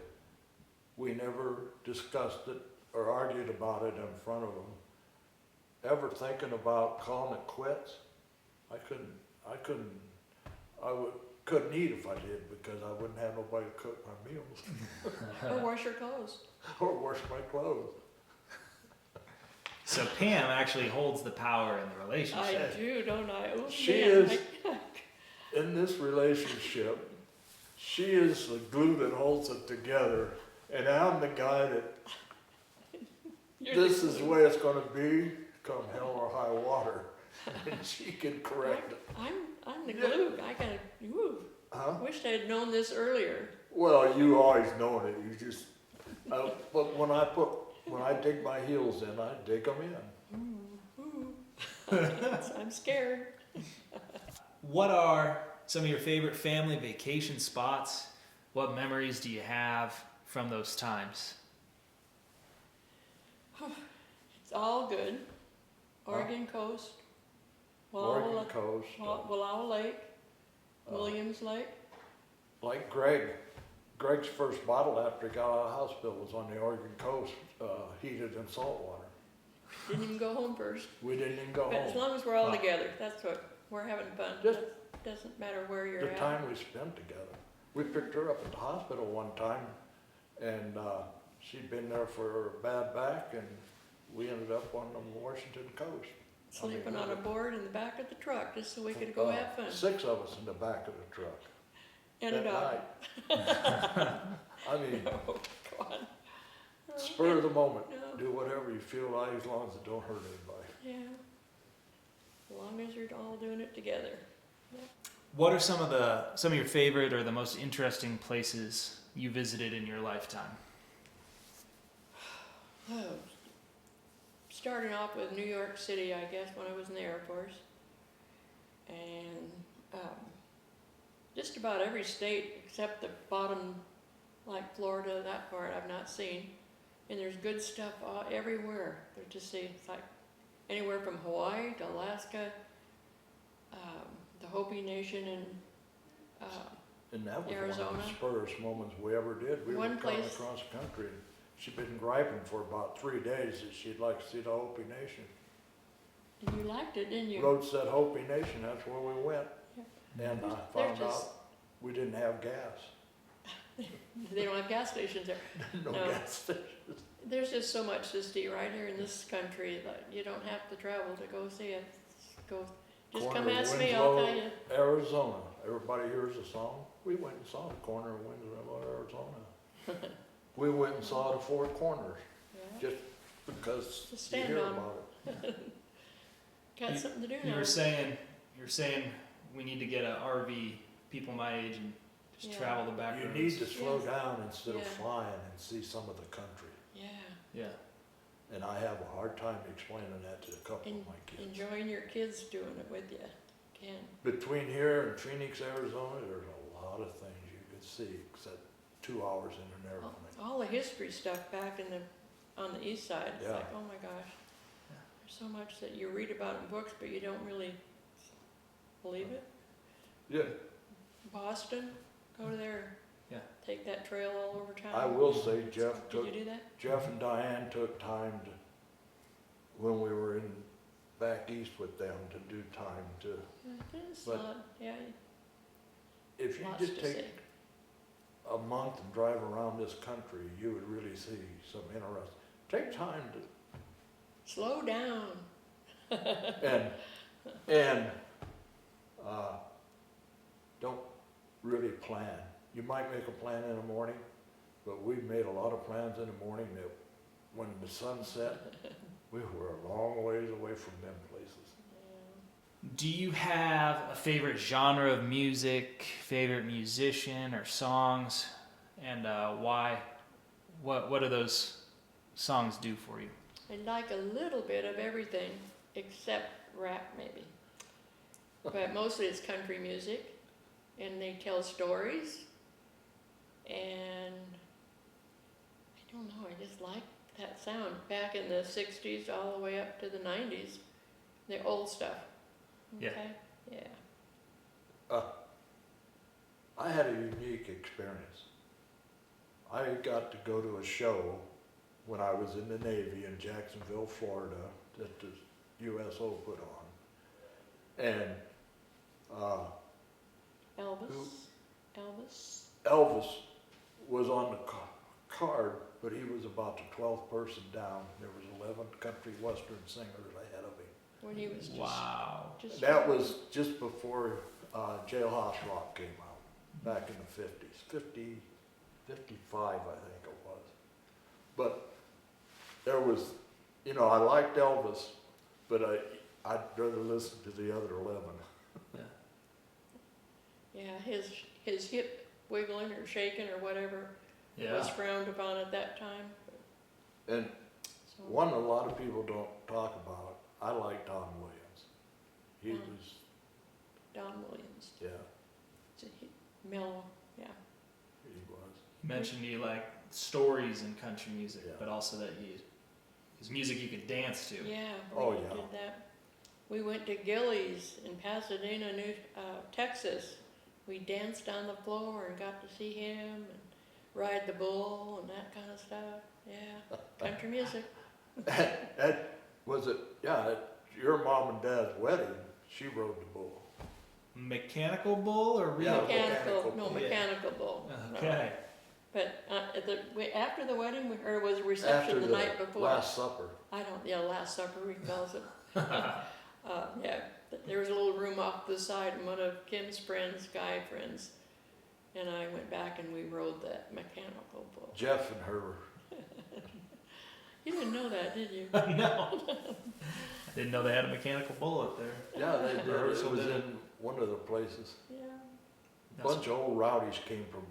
we never discussed it or argued about it in front of them. Ever thinking about calling it quits? I couldn't eat if I did, because I wouldn't have nobody to cook my meals or wash your clothes. or wash my clothes. So Pam actually holds the power in the relationship. I do, don't I? Oh, She man, is, in this relationship, she is the glue that holds it together, and I'm the guy that, this is the way it's gonna be, come hell or high water, and she can correct it. I'm the glue. I gotta, Huh? wished I had known this earlier. Well, you always known it, you just, but when I dig my heels in, I dig them in. I'm scared. What are some of your favorite family vacation spots? What memories do you have from those times? It's all good. Oregon coast, Oregon coast, Wallowa Lake, Williams Lake. like Greg's first bottle after he got out of the hospital was on the Oregon coast, heated in salt water. Didn't even go home first. We didn't even go But as home. long as we're all together, that's what, we're having fun. Just Doesn't matter where you're the at. time we spent together. We picked her up at the hospital one time, and she'd been there for a bad back, and we ended up on the Washington coast. Sleeping on a board in the back of the truck just so we could go have fun. 6 of us in the back of the truck. And a that dog. night. I mean, Oh, God. spur of the moment. No. Do whatever you feel like, as long as it don't hurt anybody. Yeah. As long as you're all doing it together. What are some of your favorite or the most interesting places you visited in your lifetime? Oh. Starting off with New York City, I guess, when I was in the Air Force. And just about every state except the bottom, like Florida, that part I've not seen. And there's good stuff everywhere. There's just it's like anywhere from Hawaii to Alaska, the Hopi Nation in And that was Arizona. one of the spurriest moments we ever did. We One were coming place- across the country. She'd been griping for about 3 days that she'd like to see the Hopi Nation. and you liked it, didn't you? Road said Hopi Nation, that's where we went. Yeah. And I They're found just- out we didn't have gas. They don't have gas stations there. No No. gas stations. There's just so much to see right here in this country that you don't have to travel to go see it. Just Corner come of ask me, I'll Winslow, tell you. Arizona. Everybody hears the song. We went and saw the corner of Winslow, Arizona. We went and saw the Four Corners, Yeah. just because Just you stand hear on 'em. about it. Got something to do You now. were saying we need to get an RV, people my age, and just Yeah. travel the back You roads. need to slow Yes. down instead of Yeah. flying and see some of the country. Yeah, Yeah. And I have a hard time explaining that to a couple of my kids. enjoying your kids doing it with you. Can. Between here and Phoenix, Arizona, there's a lot of things you could see, except 2 hours in an airplane. All the history stuff back on the east side, it's Yeah. like, oh my gosh. There's so much that you read about in books, but you don't really believe it. Yeah, Boston, go to their Yeah. Take that trail all over town. I will say Jeff Did you do that? Jeff and Diane took time to, when we were in back east with them, to do time to, It's But- not, yeah, if you lots just to take see. a month and drive around this country, you would really see some interesting. Take time Slow down. to, and don't really plan. You might make a plan in the morning, but we made a lot of plans in the morning that when the sun set, we were a long ways away from them places. Do you have a favorite genre of music, favorite musician or songs, and why? What do those songs do for you? I like a little bit of everything except rap, maybe. But mostly it's country music, and they tell stories. And I don't know, I just like that sound. Back in the 60s all the way up to the 90s, the old stuff. Yeah. Okay? Yeah. I had a unique experience. I got to go to a show when I was in the Navy in Jacksonville, Florida, that the USO put on. And Elvis. Elvis was on the card, but he was about the 12th person down. There was 11 country western singers ahead of him. When he was Wow. just That was just before Jailhouse Rock came out, back in the 50s, 55 I think it was. But there was, I liked Elvis, but I'd rather listen to the other 11. Yeah, his hip wiggling or shaking or whatever was frowned upon at that time. And So, one a lot of people don't talk about, I like Don Williams. He Don. was, Don Williams. yeah, Mellow, yeah. he was. You mentioned you like stories in country music, Yeah. but also that his music you could dance to. Yeah, Oh, we yeah. did that. We went to Gillies in Pasadena, Texas. We danced on the floor and got to see him and ride the bull and that kind of stuff. Yeah, country music. Was it, yeah, at your mom and dad's wedding, she rode the bull. Mechanical bull or real? Yeah. bull? Mechanical bull. No. Okay. But after the wedding, or was a reception the night before? Last Supper. Last supper we calls it. Yeah, there was a little room off the side, and one of Kim's friends, guy friends, and I went back and we rode that mechanical bull. Jeff and her. You didn't know that, did you? No. I didn't know they had a mechanical bull up there. Yeah, they did. It Rehearsal was did it. in one of the places. Yeah. A bunch of old rowdies came from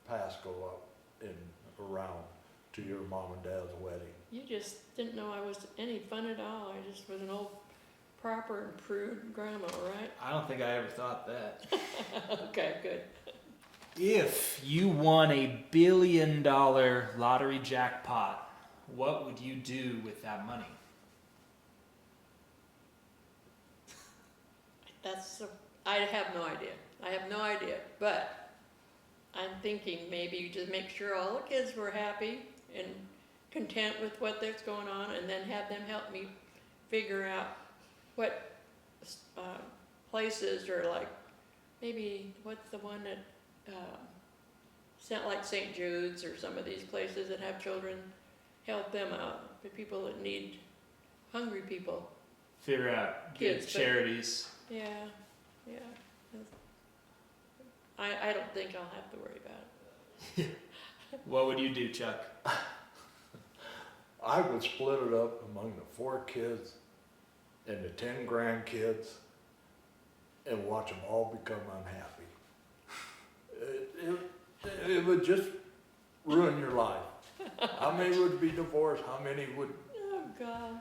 Pasco up and around to your mom and dad's wedding. You just didn't know I was any fun at all. I just was an old proper and prude grandma, right? I don't think I ever thought that. Okay, good. If you won $1 billion lottery jackpot, what would you do with that money? I have no idea. I have no idea, but I'm thinking maybe you just make sure all the kids were happy and content with what's going on, and then have them help me figure out what places, or like maybe what's the one that like St. Jude's or some of these places that have children, help them out, the people that need, hungry people. Figure out good Kids, but- charities. Yeah, yeah. I don't think I'll have to worry about it. What would you do, Chuck? I would split it up among the 4 kids and the 10 grandkids and watch them all become unhappy. It would just ruin your life. How many would be divorced? How many would Oh, God.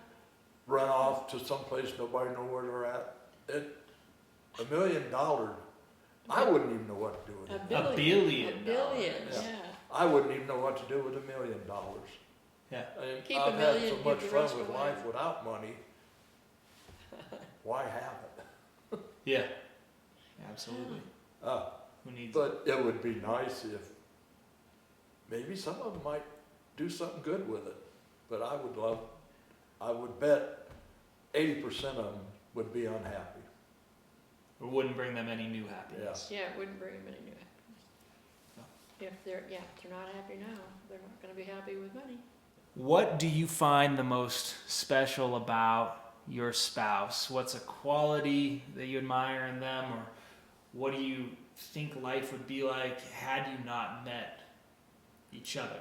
run off to someplace nobody know where they're at? $1 million, I wouldn't even know what to do with it. $1 billion. $1 billion, Yeah. yeah. I wouldn't even know what to do with $1 million. Yeah. And Keep I've $1 had million, so give much the fun rest with away. life without money. Why have it? Yeah. Absolutely. Who needs it? But it would be nice if maybe some of them might do something good with it, but I would bet 80% of them would be unhappy. It wouldn't bring them any new happiness. Yeah, it wouldn't bring them any new happiness. If they're not happy now, they're not gonna be happy with money. What do you find the most special about your spouse? What's a quality that you admire in them, or what do you think life would be like had you not met each other?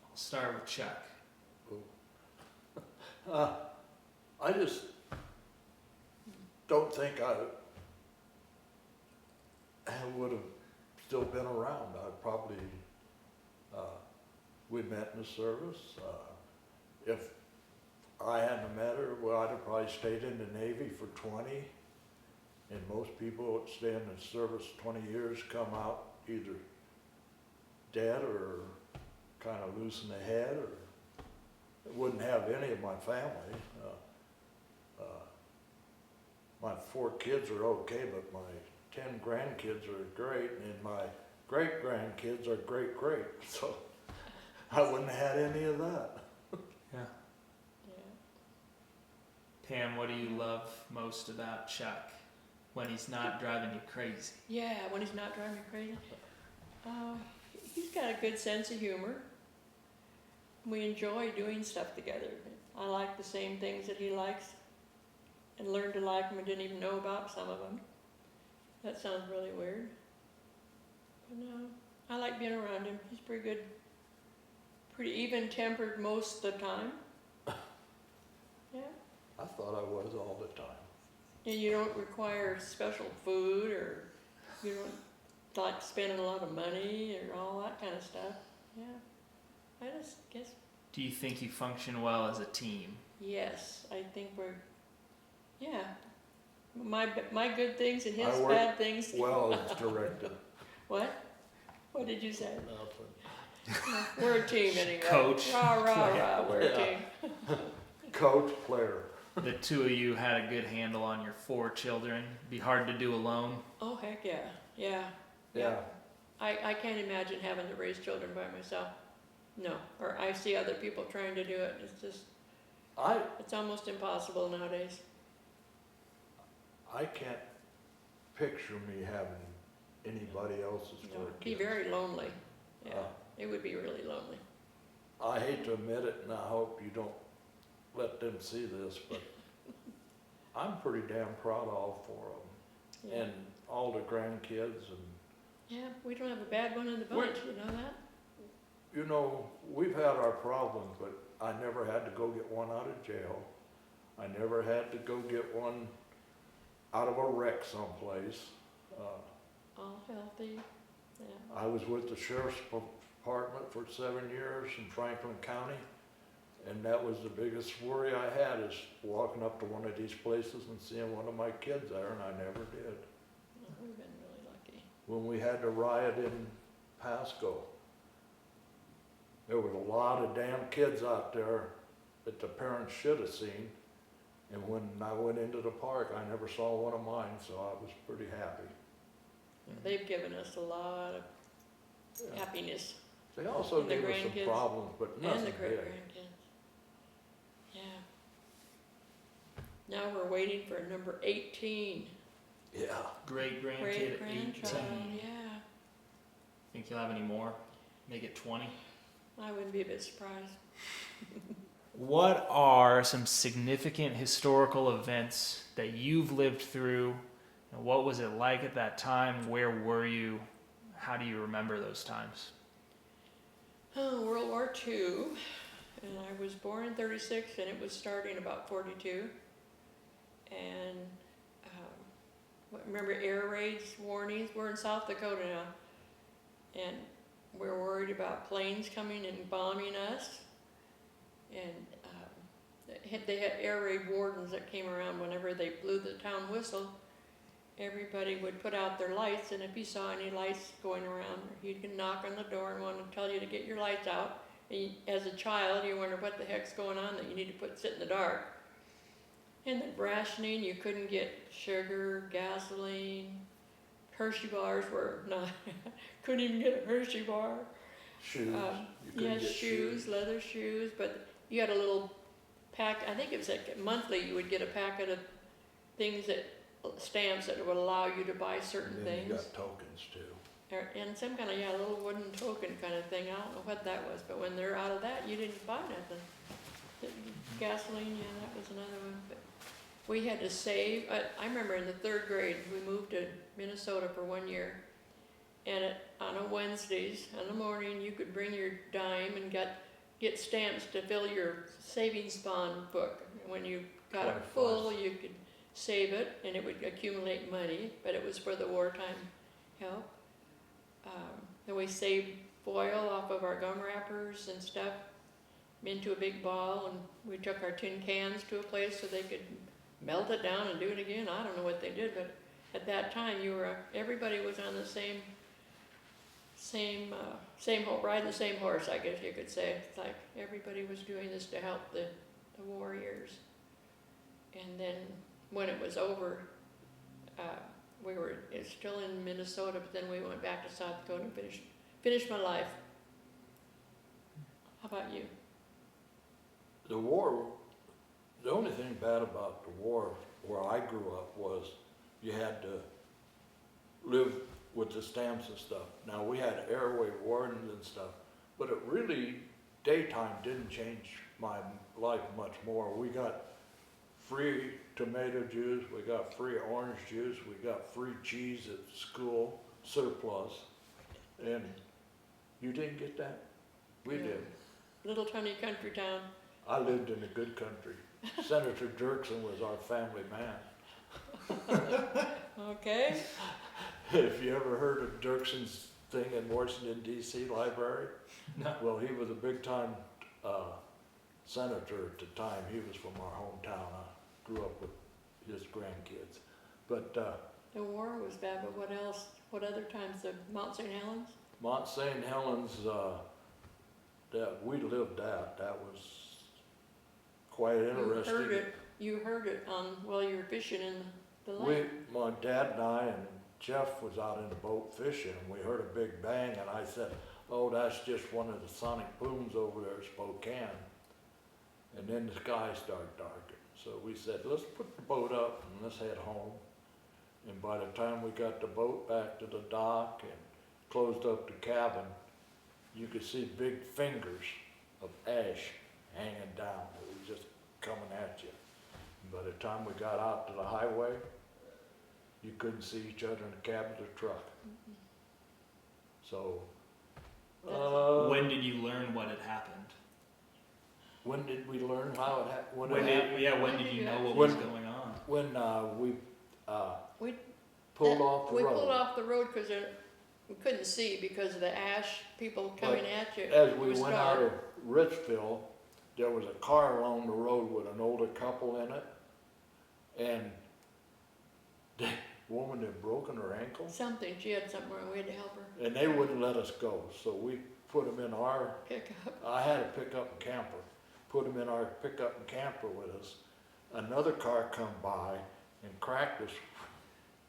I'll start with Chuck. I just don't think I would have still been around. I probably, we met in the service. If I hadn't met her, well, I'd have probably stayed in the Navy for 20. And most people that stay in the service 20 years come out either dead or kind of loose in the head, or wouldn't have any of my family. My 4 kids are okay, but my 10 grandkids are great, and my great-grandkids are great. So I wouldn't have had any of that. Yeah. Yeah. Pam, what do you love most about Chuck when he's not driving you crazy? Yeah, when he's not driving me crazy. He's got a good sense of humor. We enjoy doing stuff together. I like the same things that he likes, and learned to like them and didn't even know about some of them. That sounds really weird. But no, I like being around him. He's pretty good, pretty even-tempered most of the time. Yeah. I thought I was all the time. And you don't require special food, or you don't like spending a lot of money or all that kind of stuff. Yeah. I just guess, Do you think you function well as a team? yes, I think we're, yeah. My good things and his I work bad things. well as directed. What? What did you say? Nothing. We're a team anyway. Coach. Rah, rah, rah, we're a Yeah. team. Coach, player. The two of you had a good handle on your 4 children. Be hard to do alone. Oh, heck yeah, yeah. Yeah. I can't imagine having to raise children by myself. No, or I see other people trying to do it. It's just, it's almost impossible nowadays. I can't picture me having anybody else's No, 4 it'd be kids. very lonely. Yeah, Uh, it would be really lonely. I hate to admit it, and I hope you don't let them see this, but I'm pretty damn proud of all 4 of them, Yeah. and all the grandkids. And Yeah, we don't have a bad one in the bunch, you know that? you know, we've had our problems, but I never had to go get one out of jail. I never had to go get one out of a wreck someplace. All healthy, yeah. I was with the sheriff's department for 7 years in Franklin County, and that was the biggest worry I had, is walking up to one of these places and seeing one of my kids there, and I never did. Oh, we've been really lucky. When we had the riot in Pasco, there was a lot of damn kids out there that the parents should have seen, and when I went into the park, I never saw one of mine, so I was pretty happy. They've given us a lot of Yeah. happiness, They also And the gave us some grandkids. problems, but and nothing the great big. grandkids. Yeah. Now we're waiting for number 18. Yeah. Great Great grandkid, grandchild, 18. yeah. Think you'll have any more? Make it 20? I wouldn't be a bit surprised. What are some significant historical events that you've lived through? And what was it like at that time? Where were you? How do you remember those times? Oh, World War II, and I was born in 36, and it was starting about 42. And remember air raids warnings? We're in South Dakota now, and we're worried about planes coming and bombing us. And they had air raid wardens that came around whenever they blew the town whistle. Everybody would put out their lights, and if you saw any lights going around, you could knock on the door and want to tell you to get your lights out. And as a child, you wonder what the heck's going on that you need to sit in the dark. And the rationing, you couldn't get sugar, gasoline, Hershey bars were not, couldn't even get a Hershey bar. Shoes. You couldn't Yes, get shoes, leather shoes, but you had a little pack, I think it was like monthly, you would get a packet of things that, stamps that would allow you to buy certain And then things. you got tokens too. And some kind of, yeah, little wooden token kind of thing, I don't know what that was, but when they're out of that, you didn't buy nothing. Gasoline, yeah, that was another one, but we had to save, I remember in the 3rd grade, we moved to Minnesota for 1 year. And on a Wednesdays, in the morning, you could bring your dime and get stamps to fill your savings bond book. When you got it 25. full, you could save it, and it would accumulate money, but it was for the wartime help. Then we saved foil off of our gum wrappers and stuff into a big ball, and we took our tin cans to a place so they could melt it down and do it again. I don't know what they did, but at that time, everybody was on the same riding the same horse, I guess you could say. It's like everybody was doing this to help the warriors. And then when it was over, it's still in Minnesota, but then we went back to South Dakota and finished my life. How about you? The war, the only thing bad about the war where I grew up was you had to live with the stamps and stuff. Now, we had airway wardens and stuff, but it really, daytime didn't change my life much more. We got free tomato juice, we got free orange juice, we got free cheese at school, surplus, and you didn't get that? We Yeah. did. Little tiny country town. I lived in a good country. Senator Dirksen was our family man. Okay. If you ever heard of Dirksen's thing in Washington D.C. library, No. well, he was a big time senator at the time. He was from our hometown. I grew up with his grandkids. But The war was bad, but what else? What other times? The Mount St. Helens? Mount St. Helens, that we lived at, that was quite interesting. You heard it while you were fishing in the lake. My dad and I and Jeff was out in the boat fishing, and we heard a big bang, and I said, "Oh, that's just one of the sonic booms over there at Spokane." And then the sky started darkening. So we said, let's put the boat up and let's head home. And by the time we got the boat back to the dock and closed up the cabin, you could see big fingers of ash hanging down. It was just coming at you. And by the time we got out to the highway, you couldn't see each other in the cab of the truck. So, When did you learn what had happened? when did we learn how it happened? When did you know what was going on? When we We pulled off the We road. pulled off the road because we couldn't see because of the ash, people coming at you. As It we was went dark. out of Richville, there was a car along the road with an older couple in it, and the woman had broken her ankle, Something, she had something wrong, we had to help her and they wouldn't let us go, so we put them in our, pick up. I had a pickup and camper, put them in our pickup and camper with us. Another car come by and cracked us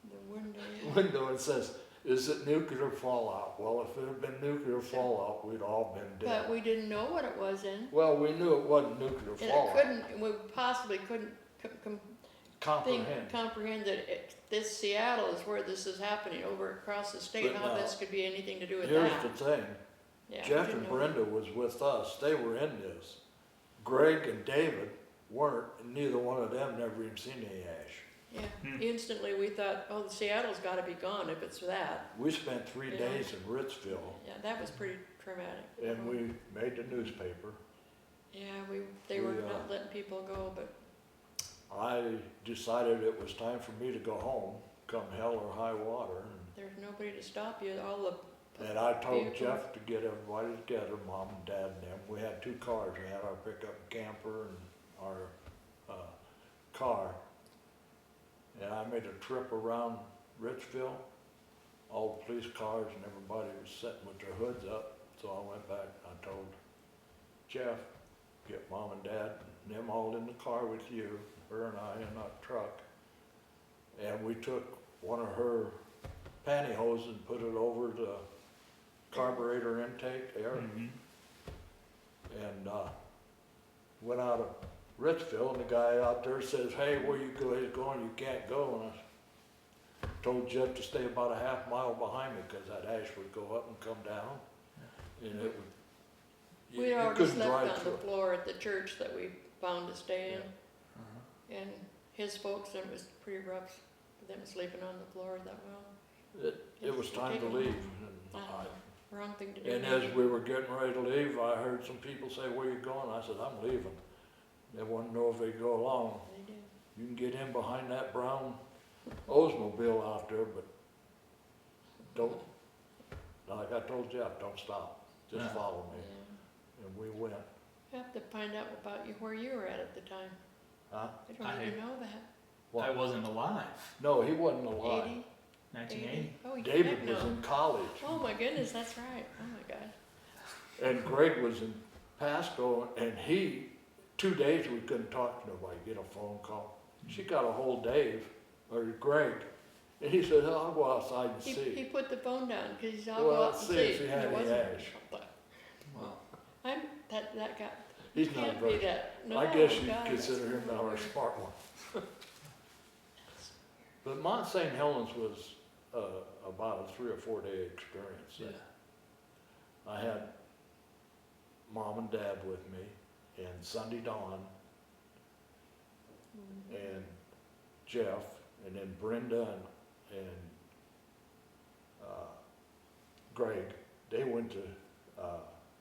The window, yeah. window and says, "Is it nuclear fallout?" Well, if it had been nuclear fallout, we'd all been dead. But we didn't know what it was in. Well, we knew it wasn't nuclear And it fallout. couldn't, we possibly couldn't Comprehend. comprehend that this Seattle is where this is happening, over across the state, But how now, this could be anything to do with Here's that. the thing, Yeah, we Jeff didn't and know. Brenda was with us, they were in this. Greg and David weren't, and neither one of them never even seen any ash. Yeah, instantly we thought, oh, Seattle's gotta be gone if it's that. We spent 3 Yeah. days in Ritzville, Yeah, that was pretty traumatic. and we made the newspaper. Yeah, they were we, not letting people go, but I decided it was time for me to go home, come hell or high water. there's nobody to stop you, all the, And I told Vehicle. Jeff to get everybody together, Mom and Dad and them. We had 2 cars. We had our pickup and camper and our car. And I made a trip around Richville. All the police cars and everybody was sitting with their hoods up. So I went back and I told Jeff, get Mom and Dad and them all in the car with you, her and I in our truck. And we took one of her pantyhose and put it over the carburetor intake, air. Mhm. And went out of Richfield, and the guy out there says, "Hey, where you going? You can't go." And I told Jeff to stay about a half mile behind me because that ash would go up and come down, and it would. We you already couldn't slept drive on through the it. floor at the church that we found to stay in, Uh-huh. and his folks, it was pretty rough for them sleeping on the floor that well. It was time to leave. And Wrong thing to do. And as we were getting ready to leave, I heard some people say, "Where you going?" I said, "I'm leaving." They wanted to know if they'd go along. They did. You can get in behind that brown Oldsmobile out there, but don't, like I told Jeff, don't stop. Just Uh-huh. follow me. Yeah. And we went. I have to find out about you, where you were at the time. Huh? I don't even know that. I wasn't alive. No, he wasn't alive. 80? 1980. Oh, you David heck was no. in college. Oh my goodness, that's right. Oh my God. And Greg was in Pasco, and 2 days we couldn't talk to nobody, get a phone call. She got a hold of Dave, or Greg, and he said, "Oh, I'll go outside and He see." put the phone down because he's all Well, go out and let's see. see if he had And it any wasn't. ash. Wow. That guy. He's not Can't very, be that. No, I guess you'd God, consider that's him now our weird. smart one. But Mount St. Helens was about a 3 or 4 day experience. Yeah. I had Mom and Dad with me, and Sunday Dawn, Mhm. and Jeff, and then Brenda and Greg. They went to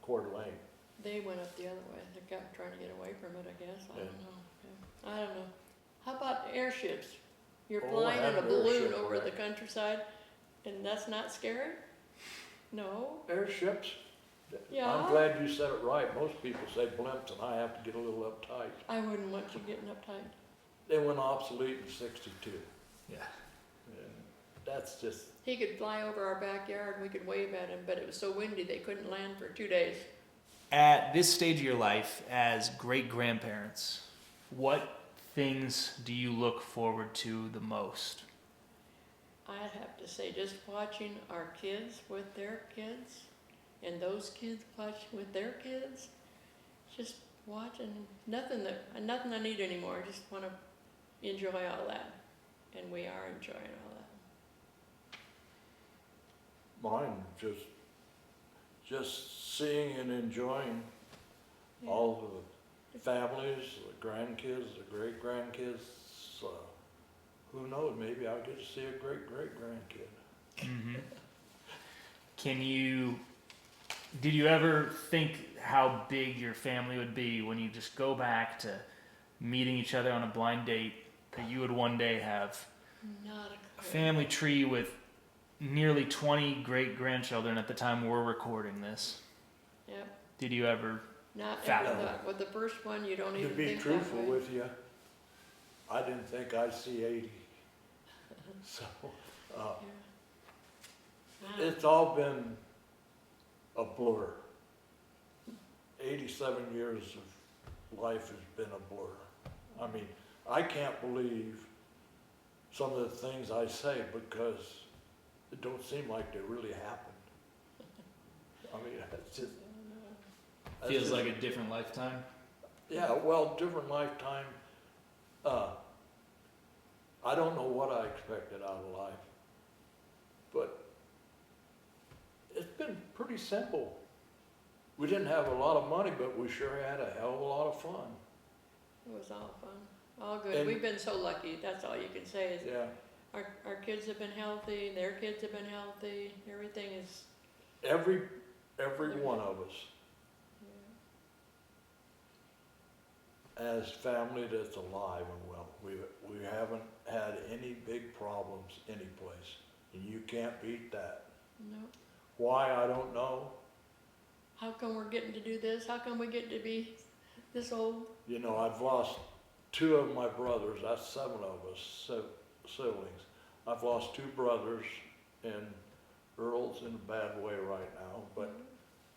Coeur d'Alene. They went up the other way. They're trying to get away from it, I guess. I Yeah. don't know. Yeah. I don't know. How about airships? You're Oh, I flying had in a an balloon airship over the wreck. countryside, and that's not scary? No? Airships? Yeah. I'm glad you said it right. Most people say blimps, and I have to get a little uptight. I wouldn't want you getting uptight. They went obsolete in '62. Yeah. And that's just, He could fly over our backyard and we could wave at him, but it was so windy they couldn't land for 2 days. At this stage of your life, as great grandparents, what things do you look forward to the most? I'd have to say, just watching our kids with their kids, and those kids watching with their kids, just watching, nothing I need anymore. I just want to enjoy all that, and we are enjoying all that. mine, just seeing and enjoying Yeah. all the families, the grandkids, the great grandkids. Who knows, maybe I'll get to see a great grandkid. Mm-hmm. Did you ever think how big your family would be when you just go back to meeting each other on a blind date, that you would one day have Not a a clue. family tree with nearly 20 great grandchildren at the time we're recording this? Yep. Did you ever? Not ever Fathom. thought. With the first one, you don't To even be think truthful that way. with you, I didn't think I'd see 80. So, Yeah. it's all been a blur. 87 years of life has been a blur. I mean, I can't believe some of the things I say because it don't seem like they really happened. I mean, it's just. that's Feels just- like a different lifetime. Yeah, well, different lifetime. I don't know what I expected out of life, but it's been pretty simple. We didn't have a lot of money, but we sure had a hell of a lot of fun. It was all fun. All good. And- We've been so lucky. That's all you can say is Yeah, our kids have been healthy, their kids have been healthy. Everything is, every one of us as family that's alive and well, we haven't had any big problems any place, and you can't beat that. no. Why, I don't know. How come we're getting to do this? How come we get to be this old? You know, I've lost 2 of my brothers, that's 7 of us, siblings. I've lost 2 brothers, and Earl's in a bad way right now, but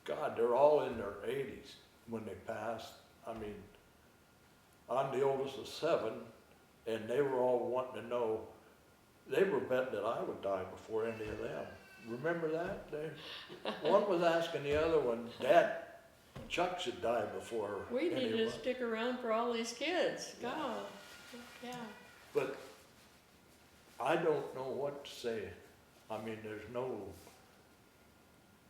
God, they're all in their 80s when they passed. I mean, I'm the oldest of 7, and they were all wanting to know, they were betting that I would die before any of them. Remember that? One was asking the other one, Dad, Chuck should die before We need to anyone. stick around for all these kids. Yeah. God, yeah. But I don't know what to say. I mean, there's no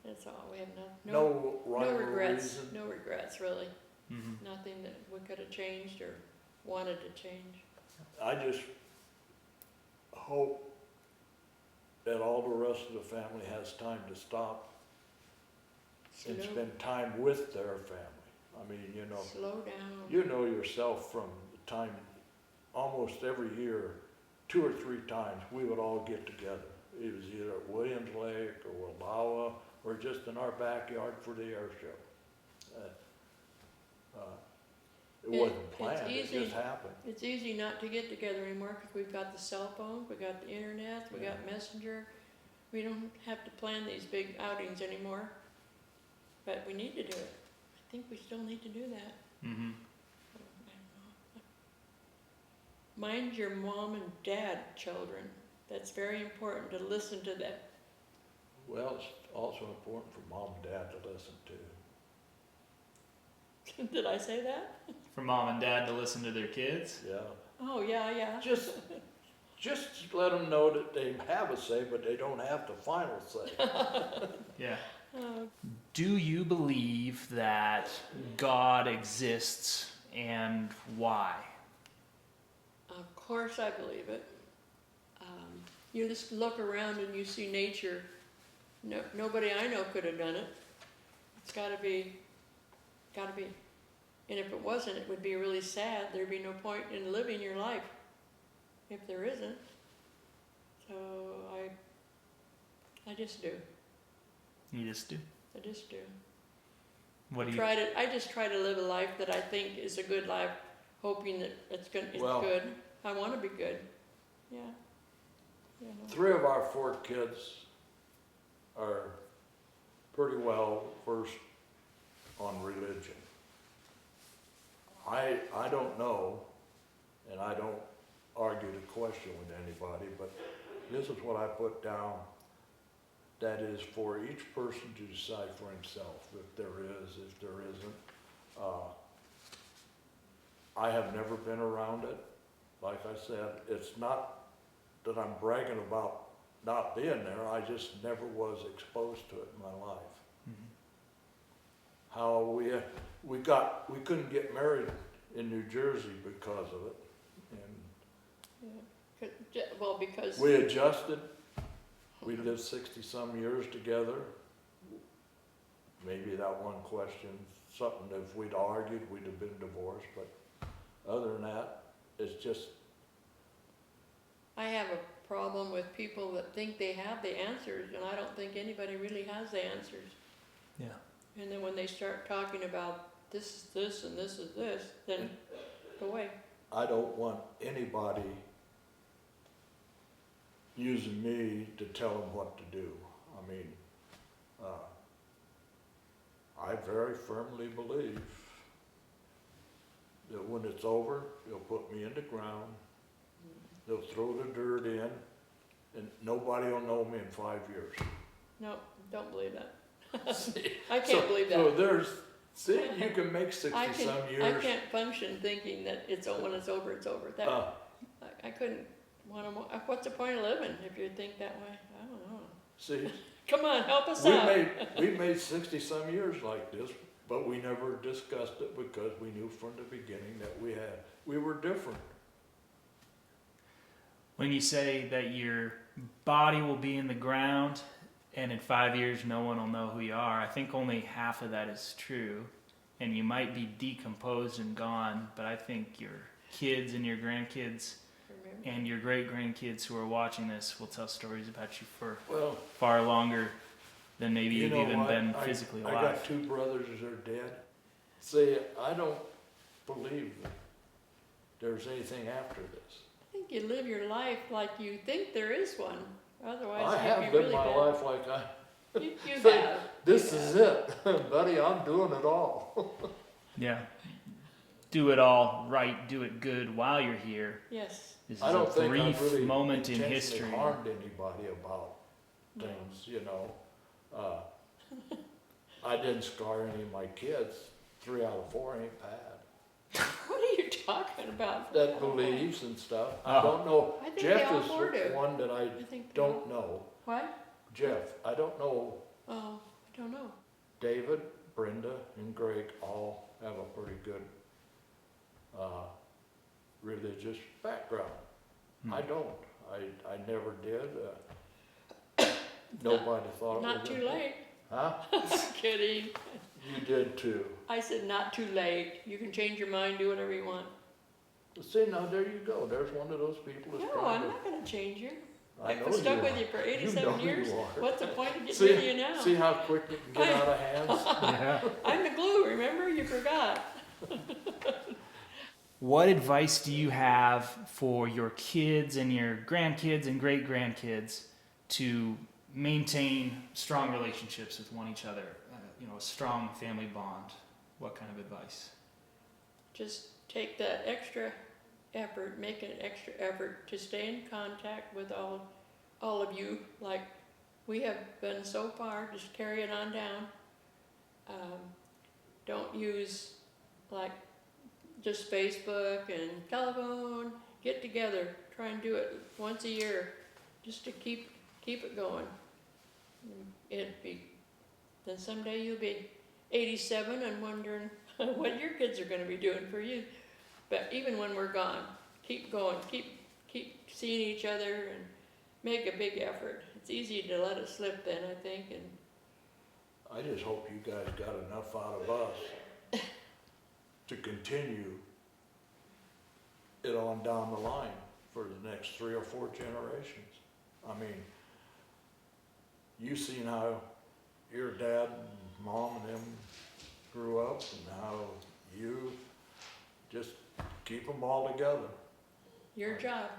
That's all. We have no rhyme no or regrets. reason. No regrets, really. Mm-hmm. Nothing that we could have changed or wanted to change. I just hope that all the rest of the family has time to stop and Slow, spend time with their family. I mean, slow down. you know yourself from the time, almost every year, 2 or 3 times, we would all get together. It was either at Williams Lake or Wallowa or just in our backyard for the air show. It wasn't planned, it easy. just happened. It's easy not to get together anymore because we've got the cell phone, we got the internet, we got Messenger. We don't have to plan these big outings anymore, but we need to do it. I think we still need to do that. Mm-hmm. Mind your mom and dad, children. That's very important to listen to them. Well, it's also important for mom and dad to listen to. Did I say that? For mom and dad to listen to their kids. Yeah. Oh, yeah. Just let them know that they have a say, but they don't have the final say. Yeah. Oh, Do you believe that God exists, and why? of course I believe it. You just look around and you see nature. No, nobody I know could have done it. It's gotta be. And if it wasn't, it would be really sad. There'd be no point in living your life if there isn't. So I just do. You just do. I just do. What do you? I just try to live a life that I think is a good life, hoping that it's Well- good. I want to be good. Yeah. You know. 3 of our 4 kids are pretty well versed on religion. I don't know, and I don't argue the question with anybody, but this is what I put down. That is for each person to decide for himself, if there is, if there isn't. I have never been around it. Like I said, it's not that I'm bragging about not being there, I just never was exposed to it in my life. Mhm. How we couldn't get married in New Jersey because of it. And Well, because we adjusted. We lived 60-some years together. Maybe that one question, something if we'd argued, we'd have been divorced. But other than that, it's just, I have a problem with people that think they have the answers, and I don't think anybody really has the answers. Yeah. And then when they start talking about this is this and this is this, then go away. I don't want anybody using me to tell them what to do. I mean, I very firmly believe that when it's over, they'll put me in the ground, they'll throw the dirt in, and nobody will know me in 5 years. No, don't believe that. See, I can't believe that. So you can make 60-some I years. can't function thinking that when it's over, it's over. That I couldn't want to. What's the point of living if you think that way? I don't know. See, Come on, help us out. we made 60-some years like this, but we never discussed it because we knew from the beginning that we were different. When you say that your body will be in the ground and in 5 years no one will know who you are, I think only half of that is true. And you might be decomposed and gone, but I think your kids and your grandkids Remember? and your great-grandkids who are watching this will tell stories about you for Well, far longer than maybe you you've know even what? been physically I alive. got 2 brothers that are dead. See, I don't believe that there's anything after this. I think you live your life like you think there is one. Otherwise, I you'd have be lived really my bad. life like You think have. this You is have. it, buddy. I'm doing it all. Yeah. Do it all right, do it good while you're here. Yes. This is I don't a think brief I've really moment in intentionally history. harmed anybody about things, you know. I didn't scar any of my kids. 3 out of 4 ain't bad. What are you talking about? That believes and stuff. I Oh. don't know. I think Jeff they all is four do. one that I I think they all- don't know. What? Jeff, I don't know. Oh, I don't know. David, Brenda, and Greg all have a pretty good religious background. I don't. I never did. Nobody thought it was. Not too late. Huh? Kidding. You did too. I said not too late. You can change your mind, do whatever you want. See, now there you go. There's one of those people that's No, trying I'm to. not gonna change you. I I've know been stuck you with are. you for You 87 know years. you are. What's the point of getting rid of you now? See how quick it can get out of hands? Yeah. I'm the glue, remember? You forgot. What advice do you have for your kids and your grandkids and great grandkids to maintain strong relationships with one each other? A strong family bond. What kind of advice? Just take that extra effort, make an extra effort to stay in contact with all of you, like we have been so far. Just carry it on down. Don't use like just Facebook and telephone. Get together. Try and do it once a year, just to keep it going. Then someday you'll be 87 and wondering what your kids are going to be doing for you. But even when we're gone, keep going, keep seeing each other and make a big effort. It's easy to let it slip then, I think. And I just hope you guys got enough out of us to continue it on down the line for the next 3 or 4 generations. I mean, you've seen how your dad and mom and them grew up and how you just keep them all together. your job,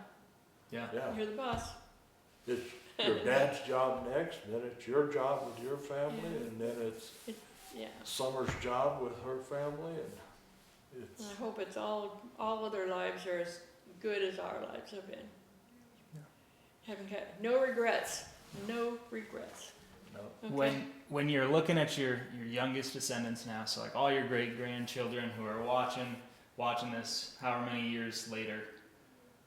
Yeah. Yeah, you're the boss. it's your dad's job next, then it's your job with your family, Yeah. and then it's Yeah. Summer's job with her family, and it's, I hope it's all of their lives are as good as our lives have been. Yeah. Haven't had no regrets. No regrets. no. Okay. When you're looking at your youngest descendants now, so like all your great grandchildren who are watching this however many years later,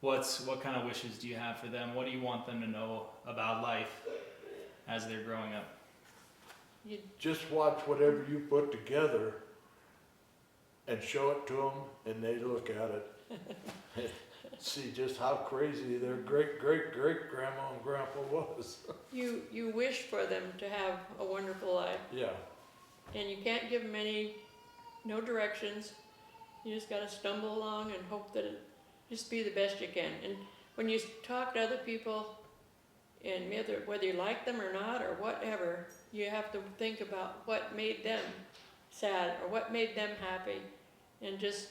what kind of wishes do you have for them? What do you want them to know about life as they're growing up? Just watch whatever you put together and show it to them, and they look at it. See just how crazy their great-great-great-grandma and grandpa was. You wish for them to have a wonderful life, Yeah, and you can't give them no directions. You just gotta stumble along and hope that it just be the best you can. And when you talk to other people, and whether you like them or not or whatever, you have to think about what made them sad or what made them happy, and just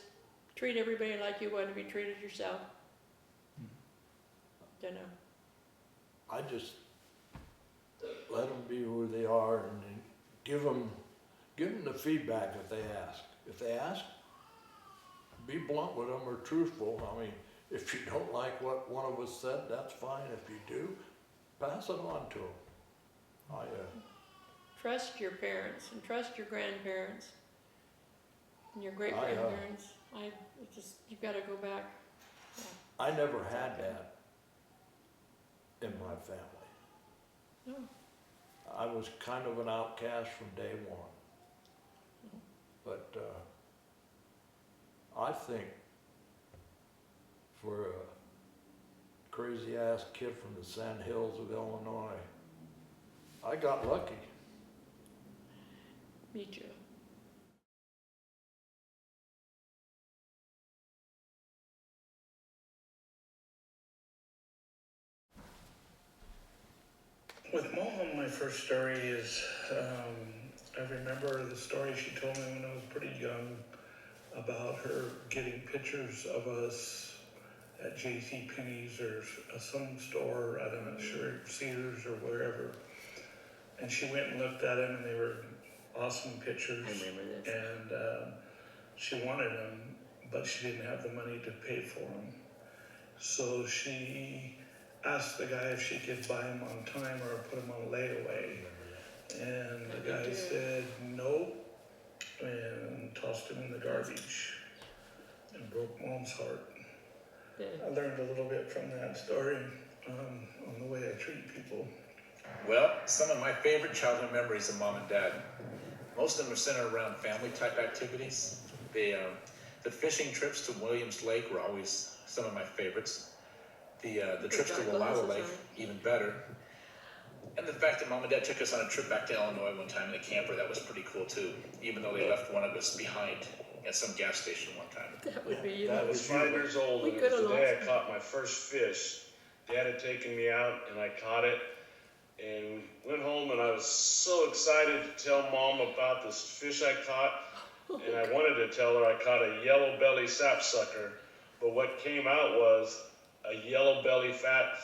treat everybody like you want to be treated yourself. Dunno. I just let them be who they are, and then give them the feedback if they ask. If they ask, be blunt with them or truthful. I mean, if you don't like what one of us said, that's fine. If you do, pass it on to them. Trust your parents and trust your grandparents and your great grandparents. You've got to go back. I never had that in my family. No. I was kind of an outcast from day one. But I think for a crazy ass kid from the Sand Hills of Illinois, I got lucky. Me too. With Mom, my first story is, I remember the story she told me when I was pretty young about her getting pictures of us at J.C. Penney's or some store, I'm not sure, Sears or wherever. And she went and looked at them, and they were awesome pictures. I remember this. And she wanted them, but she didn't have the money to pay for them. So she asked the guy if she could buy them on time or put them on layaway. And the guy said nope, and tossed them in the garbage and broke Mom's heart. Yeah. I learned a little bit from that story on the way I treat people. Well, some of my favorite childhood memories of Mom and Dad, most of them are centered around family type activities. The fishing trips to Williams Lake were always some of my favorites. The trips to Wallowa Lake, even better. And the fact that Mom and Dad took us on a trip back to Illinois one time in a camper, that was pretty cool too, even though they left one of us behind at some gas station one time. That would be. I was 5 years old, We and it was could've the day I lost caught my first fish. Dad had taken me out, and I caught it, and went home, and I was so excited to tell Mom about this fish I caught, and I wanted to tell her I caught a yellow belly sapsucker, but what came out was a yellow belly fat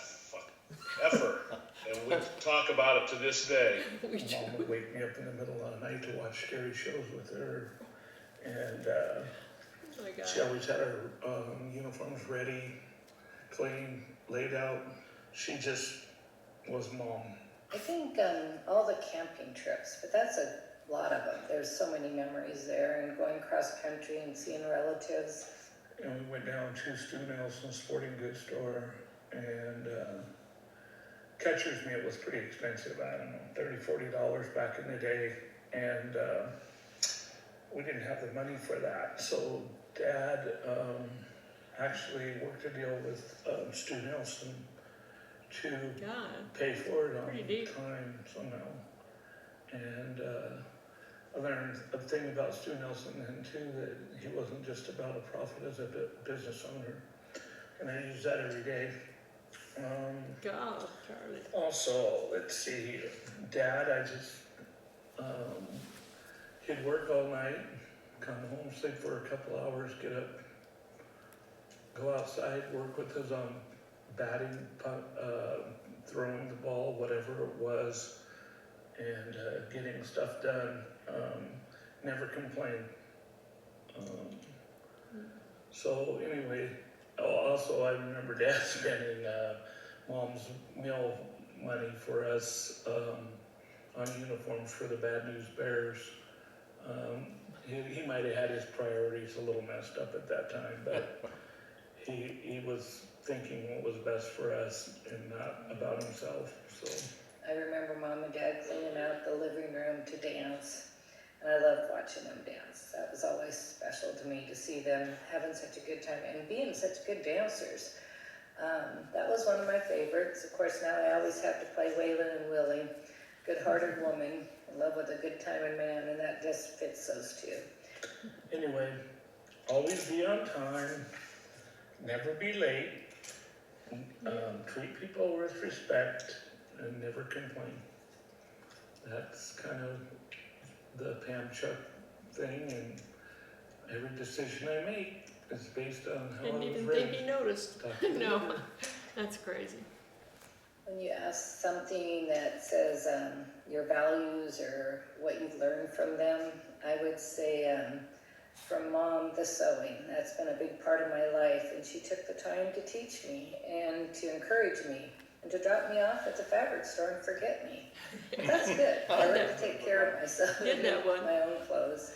effer, and we talk about it to this day. Mom would wake me up in the middle of the night to watch scary shows with her, and Oh my God. she always had her uniforms ready, clean, laid out. She just was Mom. I think all the camping trips, but that's a lot of them. There's so many memories there, and going cross country and seeing relatives. And we went down to Stu Nelson's sporting goods store, and catcher's mitt was pretty expensive. I don't know, $30, $40 back in the day, and we didn't have the money for that. So Dad actually worked a deal with Stu Nelson to God. pay for it on Pretty deep. time somehow. And I learned a thing about Stu Nelson then too, that he wasn't just about a profit as a business owner. And I use that every day. God, Charlie. Also, let's see, Dad, I just, he'd work all night, come home, sleep for a couple hours, get up, go outside, work with his batting, throwing the ball, whatever it was, and getting stuff done. Never complained. So anyway, also I remember Dad spending Mom's meal money for us on uniforms for the Bad News Bears. He might have had his priorities a little messed up at that time, but he was thinking what was best for us and not about himself. So I remember Mom and Dad cleaning out the living room to dance, and I loved watching them dance. That was always special to me, to see them having such a good time and being such good dancers. That was one of my favorites. Of course, now I always have to play Waylon and Willie, good-hearted woman, in love with a good-timing man, and that just fits those two. anyway, always be on time, never be late, treat people with respect, and never complain. That's kind of the Pam Chuck thing, and every decision I make is based on how Didn't I was even raised. think he noticed. No, that's crazy. When you ask something that says your values or what you've learned from them, I would say from Mom, the sewing. That's been a big part of my life, and she took the time to teach me and to encourage me and to drop me off at the fabric store and forget me. But that's good. I learned to take care of myself Did and that make one. my own clothes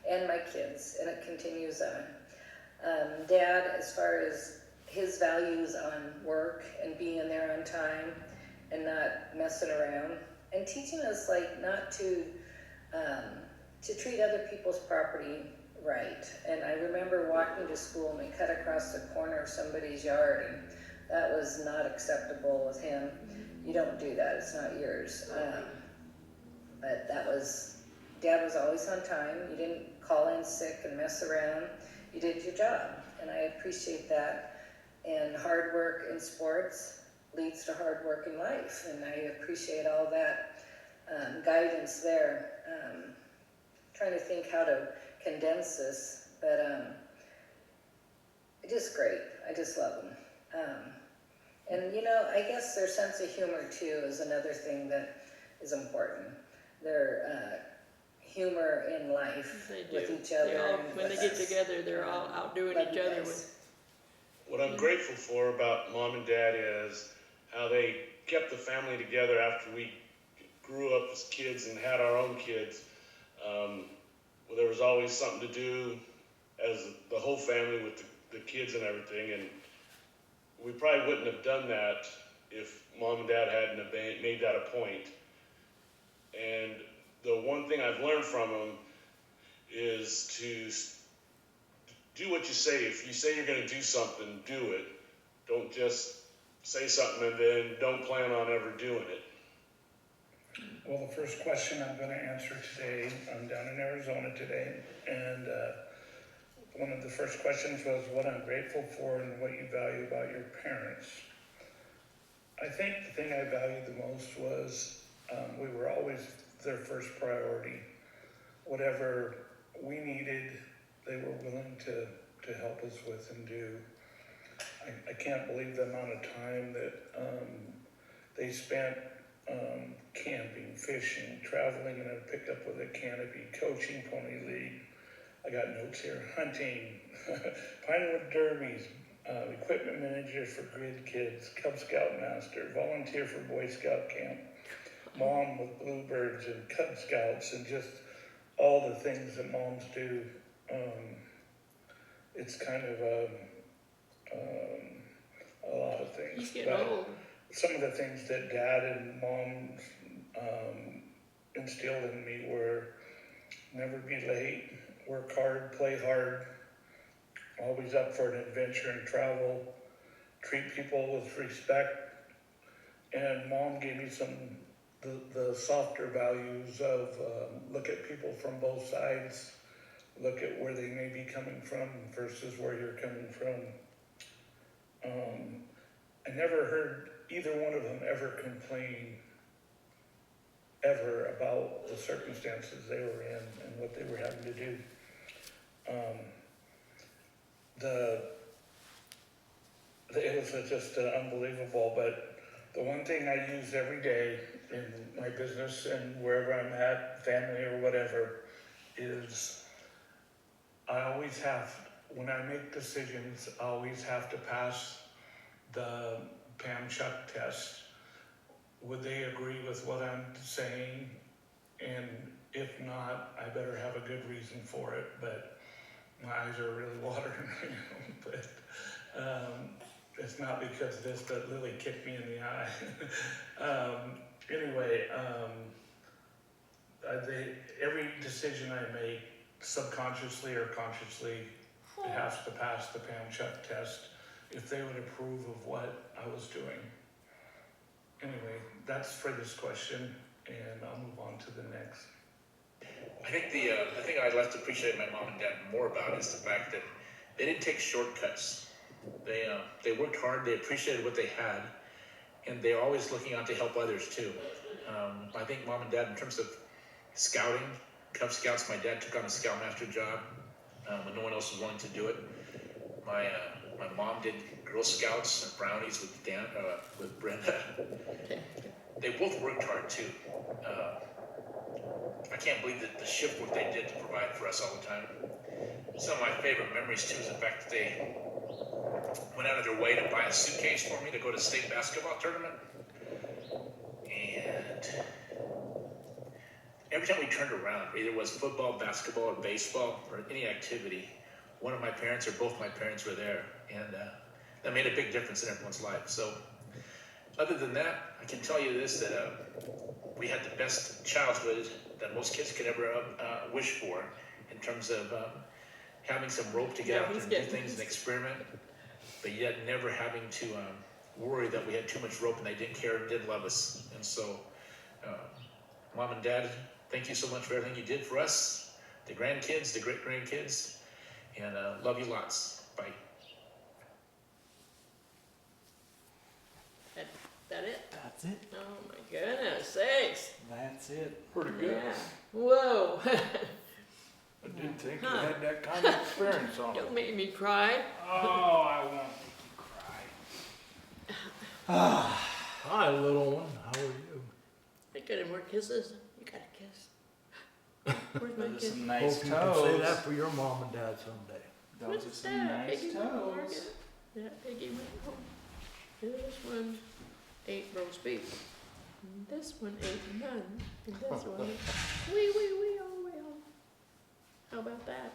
and my kids, and it continues on. Dad, as far as his values on work and being there on time and not messing around, and teaching us like not to treat other people's property right. And I remember walking to school and we cut across the corner of somebody's yard, and that was not acceptable with him. You don't do that, it's not yours. But Dad was always on time. You didn't call in sick and mess around. You did your job, and I appreciate that. And hard work in sports leads to hard work in life, and I appreciate all that guidance there. Trying to think how to condense this, but just great. I just love them. And you know, I guess their sense of humor too is another thing that is important. Their humor in life They do. with each other. They all, and when they with get us. together, they're all outdoing Love each you other guys. with. What I'm grateful for about Mom and Dad is how they kept the family together after we grew up as kids and had our own kids. Well, there was always something to do as the whole family with the kids and everything, and we probably wouldn't have done that if Mom and Dad hadn't have made that a point. And the one thing I've learned from them is to do what you say. If you say you're going to do something, do it. Don't just say something and then don't plan on ever doing it. Well, the first question I'm going to answer today, I'm down in Arizona today, and one of the first questions was what I'm grateful for and what you value about your parents. I think the thing I valued the most was we were always their first priority. Whatever we needed, they were willing to help us with and do. I can't believe the amount of time that they spent camping, fishing, traveling in a pickup with a canopy, coaching Pony League. I got notes here, hunting, Pinewood Derbies, equipment manager for Grid Kids, Cub Scout master, volunteer for Boy Scout camp, mom with Bluebirds and Cub Scouts, and just all the things that moms do. It's kind of a lot of things. He's getting old. Some of the things that Dad and Mom instilled in me were never be late, work hard, play hard, always up for an adventure and travel, treat people with respect. And Mom gave me the softer values of look at people from both sides, look at where they may be coming from versus where you're coming from. I never heard either one of them ever complain ever about the circumstances they were in and what they were having to do. It was just unbelievable, but the one thing I use every day in my business and wherever I'm at, family or whatever, is I always have, when I make decisions, I always have to pass the Pam Chuck test. Would they agree with what I'm saying? And if not, I better have a good reason for it, but my eyes are really watering right now. But it's not because of this, but Lily kicked me in the eye. Anyway, every decision I make, subconsciously or consciously, it has to pass the Pam Chuck test if they would approve of what I was doing. Anyway, that's for this question, and I'll move on to the next. I think the thing I left to appreciate my mom and dad more about is the fact that they didn't take shortcuts. They worked hard, they appreciated what they had, and they're always looking out to help others too. I think mom and dad, in terms of scouting, Cub Scouts, my dad took on a Scoutmaster job when no one else was willing to do it. My mom did Girl Scouts and Brownies with Brenda. They both worked hard too. I can't believe that the shift work they did to provide for us all the time. Some of my favorite memories too is the fact that they went out of their way to buy a suitcase for me to go to state basketball tournament. And every time we turned around, either it was football, basketball, or baseball, or any activity, one of my parents or both my parents were there. And that made a big difference in everyone's life. So other than that, I can tell you this, that we had the best childhood that most kids could ever wish for, in terms of having some rope to get out there and do things and experiment, but yet never having to worry that we had too much rope and they didn't care and did love us. And so, mom and dad, thank you so much for everything you did for us, the grandkids, the great-grandkids, and love you lots. Bye. That it? That's it. Oh my goodness sakes. That's it. Pretty good. Yeah. Whoa. I didn't think you had that kind of experience on it. Don't make me cry. Oh, I won't make you cry. Hi, little one. How are you? I got any more kisses? You got a kiss? Where's my Those are kiss? some nice Hope you can say toes. that for your mom and dad someday. Those are What's some that? nice Piggy went to toes. Market. Yeah, Piggy went home. This one. ate roast beef. And this one ate none. And this one, wee, wee, wee, oh, well. How about that?